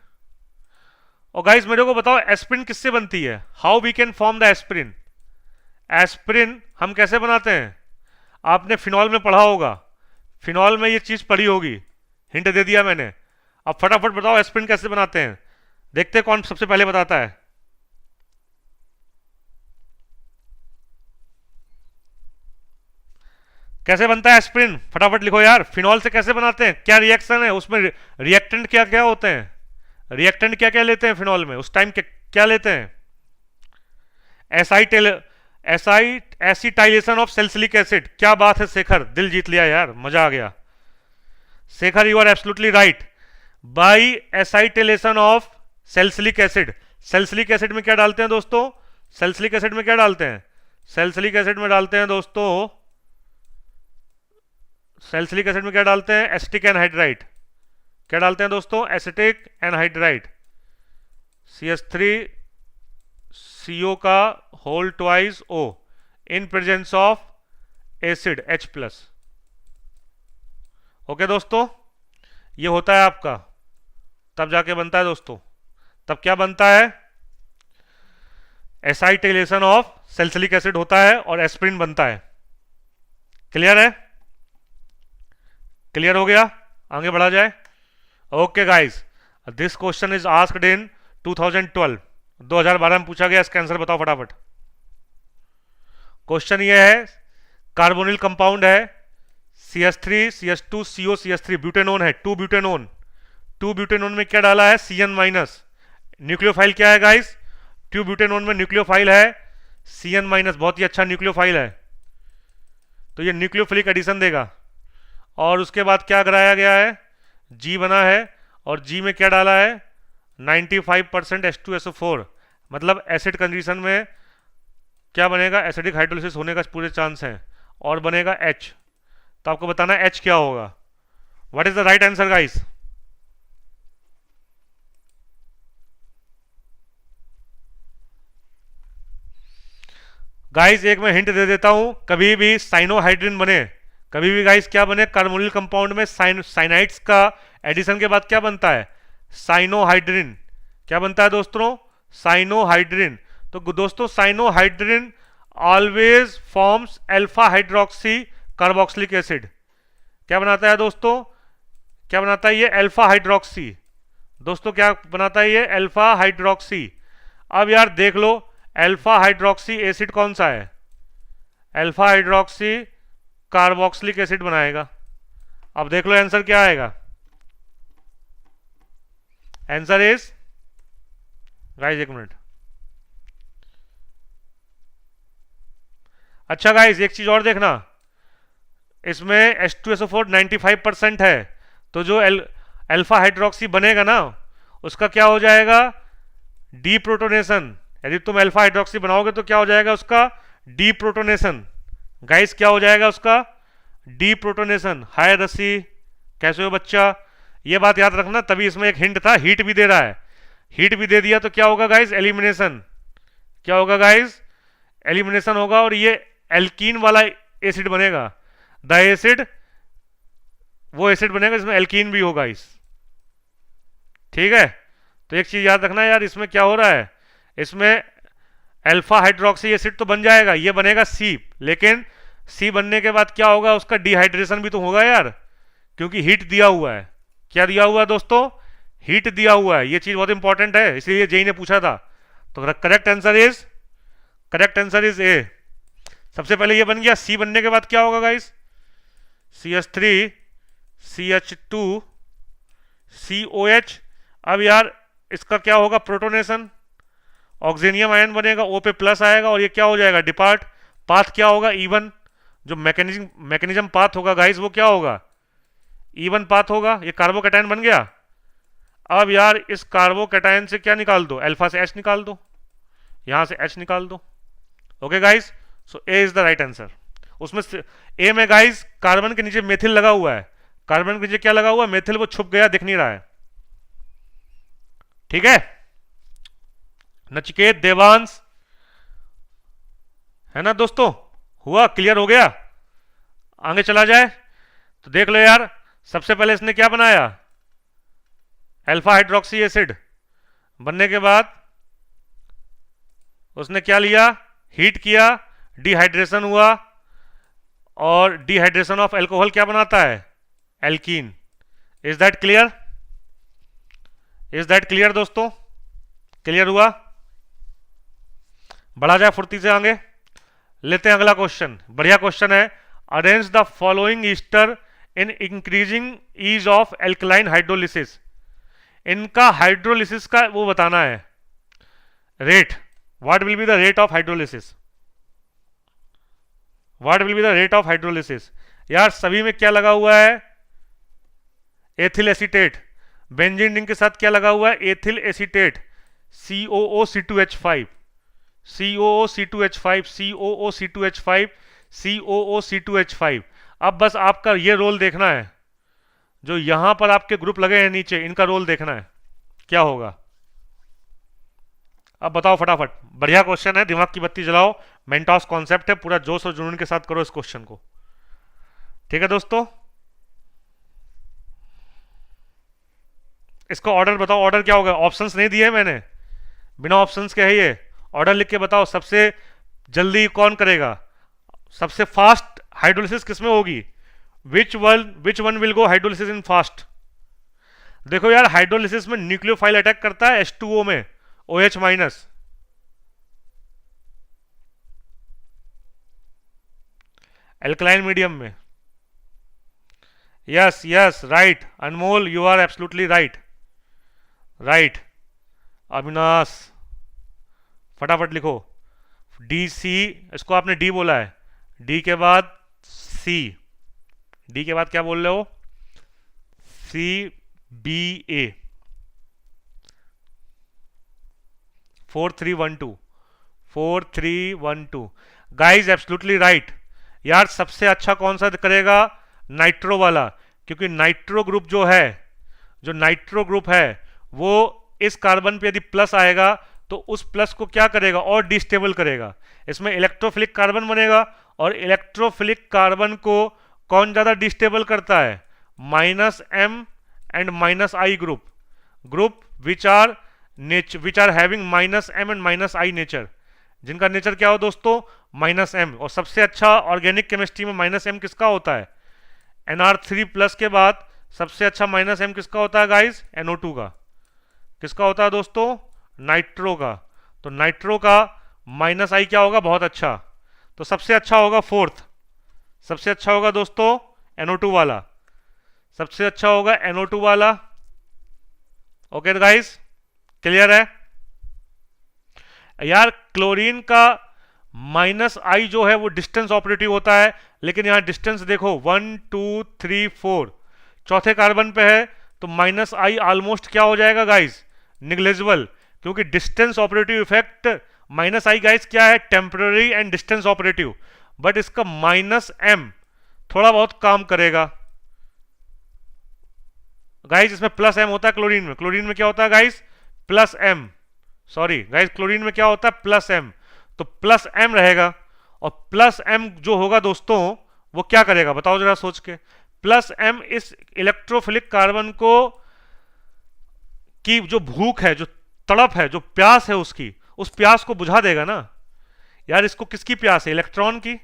A: और गाइस मेरे को बताओ एस्पिरिन किससे बनती है, how we can form the aspirin. Aspirin हम कैसे बनाते हैं, आपने फिनॉल में पढ़ा होगा, फिनॉल में ये चीज पढ़ी होगी, हिंट दे दिया मैंने। अब फटाफट बताओ एस्पिरिन कैसे बनाते हैं, देखते हैं कौन सबसे पहले बताता है। कैसे बनता है एस्पिरिन, फटाफट लिखो यार, फिनॉल से कैसे बनाते हैं, क्या रिएक्शन है उसमें, रिएक्टेंट क्या क्या होते हैं, रिएक्टेंट क्या क्या लेते हैं फिनॉल में, उस टाइम क्या लेते हैं। एसाइटिल एसिटाइलेशन ऑफ सैलिसिलिक एसिड। क्या बात है शेखर, दिल जीत लिया यार, मजा आ गया। Shekhar you are absolutely right, by acetylation of salicylic acid. Salicylic acid में क्या डालते हैं दोस्तों, सैलिसिलिक एसिड में क्या डालते हैं, सैलिसिलिक एसिड में डालते हैं दोस्तों, सैलिसिलिक एसिड में क्या डालते हैं, एसिटिक एनहाइड्राइड। क्या डालते हैं दोस्तों, एसिटिक एनहाइड्राइड, CH3CO का whole twice O in presence of acid H+। Okay दोस्तों, ये होता है आपका, तब जाके बनता है दोस्तों, तब क्या बनता है, एसाइटिलेशन ऑफ सैलिसिलिक एसिड होता है और एस्पिरिन बनता है। क्लियर है, क्लियर हो गया, आगे बढ़ा जाए। Okay guys, this question is asked in 2012, 2012 में पूछा गया। इसका आंसर बताओ फटाफट। क्वेश्चन ये है, कार्बोनिल कंपाउंड है CH3 CH2 CO CH3, butanone है, 2 ब्यूटेनोन। 2 ब्यूटेनोन में क्या डाला है, CN-। न्यूक्लियोफाइल क्या है गाइस, 2 ब्यूटेनोन में न्यूक्लियोफाइल है CN-, बहुत ही अच्छा न्यूक्लियोफाइल है, तो ये न्यूक्लियोफिलिक एडिशन देगा। और उसके बाद क्या कराया गया है, G बना है, और G में क्या डाला है, 95% H2SO4, मतलब एसिड कंडीशन में क्या बनेगा, एसिडिक हाइड्रोलिसिस होने का पूरे चांस हैं, और बनेगा H। तो आपको बताना है H क्या होगा। What is the right answer guys, guys एक मैं हिंट दे देता हूं, कभी भी साइनोहाइड्रिन बने, कभी भी गाइस क्या बने, कार्बोनिल कंपाउंड में साइनाइड्स का एडिशन के बाद क्या बनता है, साइनोहाइड्रिन। क्या बनता है दोस्तों, साइनोहाइड्रिन। तो दोस्तों cyanohydrin always forms alpha hydroxy carboxylic acid. क्या बनाता है दोस्तों, क्या बनाता है ये, अल्फा हाइड्रोक्सी। दोस्तों क्या बनाता है ये, अल्फा हाइड्रोक्सी। अब यार देख लो, अल्फा हाइड्रोक्सी एसिड कौन सा है, अल्फा हाइड्रोक्सी कार्बोक्सिलिक एसिड बनाएगा। अब देख लो आंसर क्या आएगा, आंसर इज गाइस, एक मिनट, अच्छा गाइस एक चीज और देखना, इसमें H2SO4 95% है, तो जो अल्फा हाइड्रोक्सी बनेगा ना, उसका क्या हो जाएगा, डीप्रोटोनेशन। यदि तुम अल्फा हाइड्रोक्सी बनाओगे तो क्या हो जाएगा उसका, डीप्रोटोनेशन। गाइस क्या हो जाएगा उसका, डीप्रोटोनेशन। हाय रसी, कैसे हो बच्चा, ये बात याद रखना, तभी इसमें एक हिंट था, हीट भी दे रहा है, हीट भी दे दिया तो क्या होगा गाइस, एलिमिनेशन। क्या होगा गाइस, एलिमिनेशन होगा, और ये एल्कीन वाला एसिड बनेगा, द एसिड, वो एसिड बनेगा जिसमें एल्कीन भी होगा इस। ठीक है, तो एक चीज याद रखना यार, इसमें क्या हो रहा है, इसमें अल्फा हाइड्रोक्सी एसिड तो बन जाएगा, ये बनेगा C, लेकिन C बनने के बाद क्या होगा, उसका डिहाइड्रेशन भी तो होगा यार, क्योंकि हीट दिया हुआ है। क्या दिया हुआ है दोस्तों, हीट दिया हुआ है, ये चीज बहुत इंपॉर्टेंट है, इसलिए जेई ने पूछा था। तो करेक्ट आंसर इज ए। सबसे पहले ये बन गया, C बनने के बाद क्या होगा गाइस, CH3 CH2 COH। अब यार इसका क्या होगा, प्रोटोनेशन, ऑक्सीनियम आयन बनेगा, O पे प्लस आएगा, और ये क्या हो जाएगा, डिपार्ट। पाथ क्या होगा, इवन, जो मैकेनिज्म पाथ होगा गाइस वो क्या होगा, इवन पाथ होगा, ये कार्बोकैटायन बन गया। अब यार इस कार्बोकैटायन से क्या निकाल दो, अल्फा से H निकाल दो, यहां से H निकाल दो। Okay guys, so A is the right answer. उसमें ए में गाइस कार्बन के नीचे मेथिल लगा हुआ है, कार्बन के नीचे क्या लगा हुआ है, मेथिल, वो छुप गया, दिख नहीं रहा है। ठीक है, नचिकेत, देवांश, है ना दोस्तों, हुआ, क्लियर हो गया। आगे चला जाए तो देख लो यार, सबसे पहले इसने क्या बनाया, अल्फा हाइड्रोक्सी एसिड। बनने के बाद उसने क्या लिया, हीट किया, डिहाइड्रेशन हुआ, और डिहाइड्रेशन ऑफ अल्कोहल क्या बनाता है, alkene. Is that clear, is that clear दोस्तों, क्लियर हुआ। बढ़ा जाए फुर्ती से आगे, लेते हैं अगला क्वेश्चन, बढ़िया क्वेश्चन है। Arrange the following ester in increasing ease of alkaline hydrolysis. इनका हाइड्रोलिसिस का वो बताना है, rate. What will be the rate of hydrolysis? What will be the rate of hydrolysis? यार सभी में क्या लगा हुआ है? Ethyl acetate. बेंजीन रिंग के साथ क्या लगा हुआ है? Ethyl acetate, COOC2H5, COOC2H5, COOC2H5, COOC2H5। अब बस आपका ये रोल देखना है, जो यहां पर आपके ग्रुप लगे हैं नीचे, इनका रोल देखना है क्या होगा। अब बताओ फटाफट, बढ़िया क्वेश्चन है, दिमाग की बत्ती जलाओ, मेंटॉस कॉन्सेप्ट है, पूरा जोश और जुनून के साथ करो इस क्वेश्चन को। ठीक है दोस्तों, इसको ऑर्डर बताओ, ऑर्डर क्या होगा? ऑप्शंस नहीं दिए मैंने, बिना ऑप्शंस के है ये। ऑर्डर लिख के बताओ, सबसे जल्दी कौन करेगा, सबसे फास्ट हाइड्रोलिसिस किसमें होगी? Which one will go hydrolysis in fast? देखो यार, हाइड्रोलिसिस में न्यूक्लियोफाइल अटैक करता है H2O में, OH माइनस। एल्कलाइन मीडियम में। Yes yes, right Anmol, you are absolutely right, right. Avinash फटाफट लिखो, DC, इसको आपने D बोला है, D के बाद C, D के बाद क्या बोल रहे हो? CBA, 4312, 4312। Guys absolutely right. यार सबसे अच्छा कौन सा करेगा? नाइट्रो वाला, क्योंकि नाइट्रो ग्रुप जो है, जो नाइट्रो ग्रुप है वो इस कार्बन पे यदि प्लस आएगा तो उस प्लस को क्या करेगा? और डिस्टेबल करेगा। इसमें इलेक्ट्रोफिलिक कार्बन बनेगा, और इलेक्ट्रोफिलिक कार्बन को कौन ज्यादा डिस्टेबल करता है? -M and -I group, group which are having -M and -I nature, जिनका नेचर क्या हो दोस्तों? -M। और सबसे अच्छा ऑर्गेनिक केमिस्ट्री में -M किसका होता है? NR3 प्लस के बाद सबसे अच्छा -M किसका होता है गाइस? NO2 का। किसका होता है दोस्तों? नाइट्रो का। तो नाइट्रो का -I क्या होगा? बहुत अच्छा। तो सबसे अच्छा होगा फोर्थ, सबसे अच्छा होगा दोस्तों NO2 वाला, सबसे अच्छा होगा NO2 वाला। ओके गाइस, क्लियर है? यार क्लोरीन का -I जो है वो डिस्टेंस ऑपरेटिव होता है, लेकिन यहां डिस्टेंस देखो 1 2 3 4, चौथे कार्बन पे है, तो -I ऑलमोस्ट क्या हो जाएगा गाइस? निग्लेजिबल, क्योंकि distance operative effect -I guys क्या है? Temporary and distance operative. But इसका -M थोड़ा बहुत काम करेगा गाइस। इसमें +M होता है क्लोरीन में, क्लोरीन में क्या होता है guys? +M, sorry guys, chlorine में क्या होता है? +M। तो +M रहेगा, और +M जो होगा दोस्तों वो क्या करेगा बताओ जरा सोच के? +M इस इलेक्ट्रोफिलिक कार्बन को की जो भूख है, जो तड़प है, जो प्यास है उसकी, उस प्यास को बुझा देगा ना। यार इसको किसकी प्यास है? इलेक्ट्रॉन की,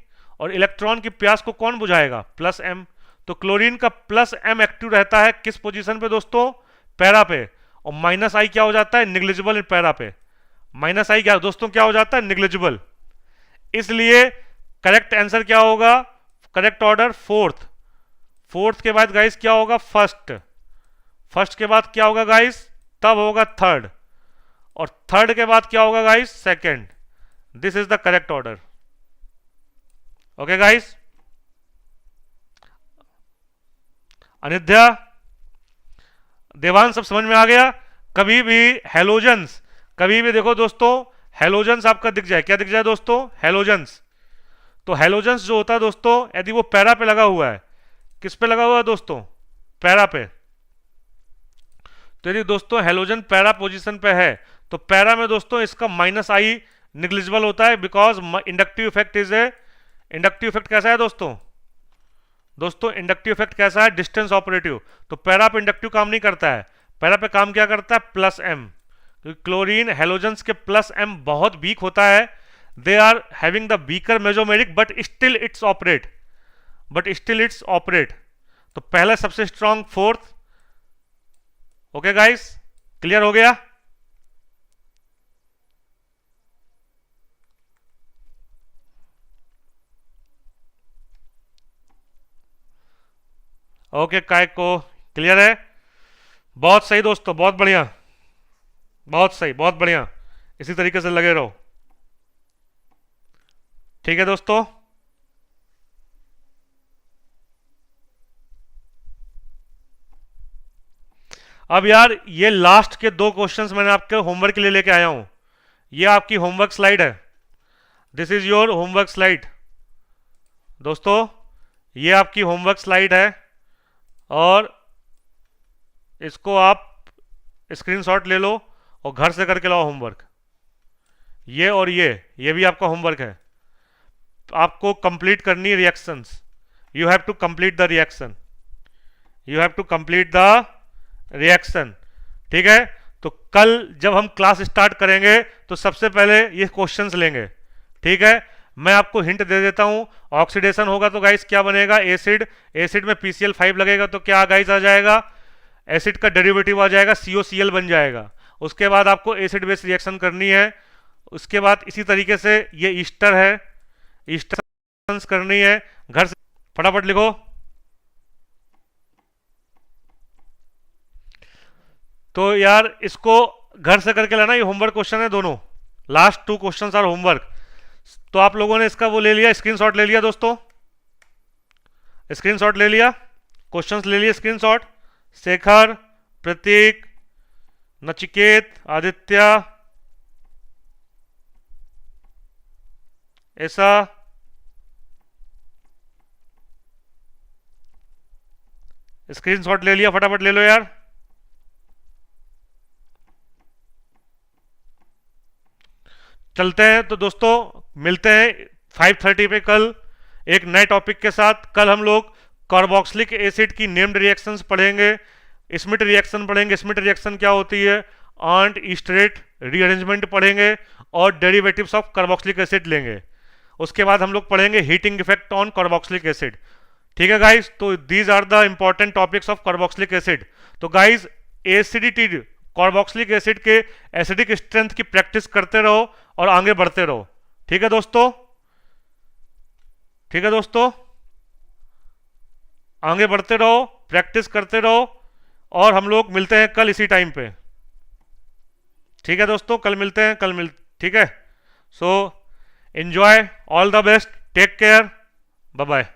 A: और इलेक्ट्रॉन की प्यास को कौन बुझाएगा? +M। तो क्लोरीन का +M एक्टिव रहता है किस पोजीशन पे दोस्तों? पैरा पे। और -I क्या हो जाता है? निग्लिजिबल पैरा पे। -I क्या दोस्तों क्या हो जाता है? निग्लिजिबल। इसलिए करेक्ट आंसर क्या होगा? करेक्ट ऑर्डर फोर्थ, फोर्थ के बाद गाइस क्या होगा? फर्स्ट, फर्स्ट के बाद क्या होगा गाइस? तब होगा थर्ड, और थर्ड के बाद क्या होगा guys? Second. This is the correct order. Okay guys, Anidhya, Dewan, सब समझ में आ गया? कभी भी हेलोजेंस, कभी भी देखो दोस्तों, हेलोजेंस आपका दिख जाए, क्या दिख जाए दोस्तों? हेलोजेंस। तो हेलोजेंस जो होता है दोस्तों, यदि वो पैरा पे लगा हुआ है, किस पे लगा हुआ है दोस्तों? पैरा पे। तो यदि दोस्तों हेलोजन पैरा पोजीशन पे है, तो पैरा में दोस्तों इसका -I निग्लिजिबल होता है, because inductive effect is a, inductive effect कैसा है दोस्तों? दोस्तों इंडक्टिव इफेक्ट कैसा है? Distance operative. तो पैरा पे इंडक्टिव काम नहीं करता है, पैरा पे काम क्या करता है? +M। तो क्लोरीन हेलोजेंस के +M बहुत वीक होता है, they are having the weaker mesomeric, but still it's operate, but still it's operate. तो पहला सबसे strong fourth. Okay guys, clear हो गया? ओके काय को क्लियर है? बहुत सही दोस्तों, बहुत बढ़िया, बहुत सही, बहुत बढ़िया। इसी तरीके से लगे रहो। ठीक है दोस्तों। अब यार ये लास्ट के 2 क्वेश्चंस मैंने आपके होमवर्क के लिए लेके आया हूं। ये आपकी होमवर्क स्लाइड है। This is your homework slide दोस्तों। ये आपकी होमवर्क स्लाइड है और इसको आप स्क्रीनशॉट ले लो और घर से करके लाओ होमवर्क। ये और ये भी आपका होमवर्क है। आपको कंप्लीट करनी reactions. You have to complete the reaction. You have to complete the reaction. ठीक है। तो कल जब हम क्लास स्टार्ट करेंगे तो सबसे पहले ये क्वेश्चंस लेंगे। ठीक है। मैं आपको हिंट दे देता हूं। ऑक्सीडेशन होगा तो गाइस क्या बनेगा? एसिड। एसिड में PCl5 लगेगा तो क्या गाइस आ जाएगा? एसिड का डेरिवेटिव आ जाएगा, COCl बन जाएगा। उसके बाद आपको एसिड बेस रिएक्शन करनी है। उसके बाद इसी तरीके से ये ईस्टर है, ईस्टर करनी है। घर से फटाफट लिखो। तो यार इसको घर से करके लाना। ये होमवर्क क्वेश्चन है दोनों। Last 2 questions are homework. तो आप लोगों ने इसका वो ले लिया, स्क्रीनशॉट ले लिया दोस्तों? स्क्रीनशॉट ले लिया? क्वेश्चंस ले लिए स्क्रीनशॉट? शेखर, प्रतीक, नचिकेत, आदित्य, ऐसा, स्क्रीनशॉट ले लिया? फटाफट ले लो यार। चलते हैं तो दोस्तों, मिलते हैं 5:30 पे कल एक नए टॉपिक के साथ। कल हम लोग कार्बोक्सिलिक एसिड की नेम्ड रिएक्शंस पढ़ेंगे, स्मिथ रिएक्शन पढ़ेंगे। स्मिथ रिएक्शन क्या होती है, आंट ईस्टरेट रीअरेंजमेंट पढ़ेंगे और डेरिवेटिव्स ऑफ कार्बोक्सिलिक एसिड लेंगे। उसके बाद हम लोग पढ़ेंगे heating effect on carboxylic acid. ठीक है गाइस। तो these are the important topics of carboxylic acid. तो गाइस एसिडिटी कार्बोक्सिलिक एसिड के एसिडिक स्ट्रेंथ की प्रैक्टिस करते रहो और आगे बढ़ते रहो। ठीक है दोस्तों? ठीक है दोस्तों, आगे बढ़ते रहो, प्रैक्टिस करते रहो और हम लोग मिलते हैं कल इसी टाइम पे। ठीक है दोस्तों, कल मिलते हैं। ठीक है। So enjoy, all the best, take care, bye bye.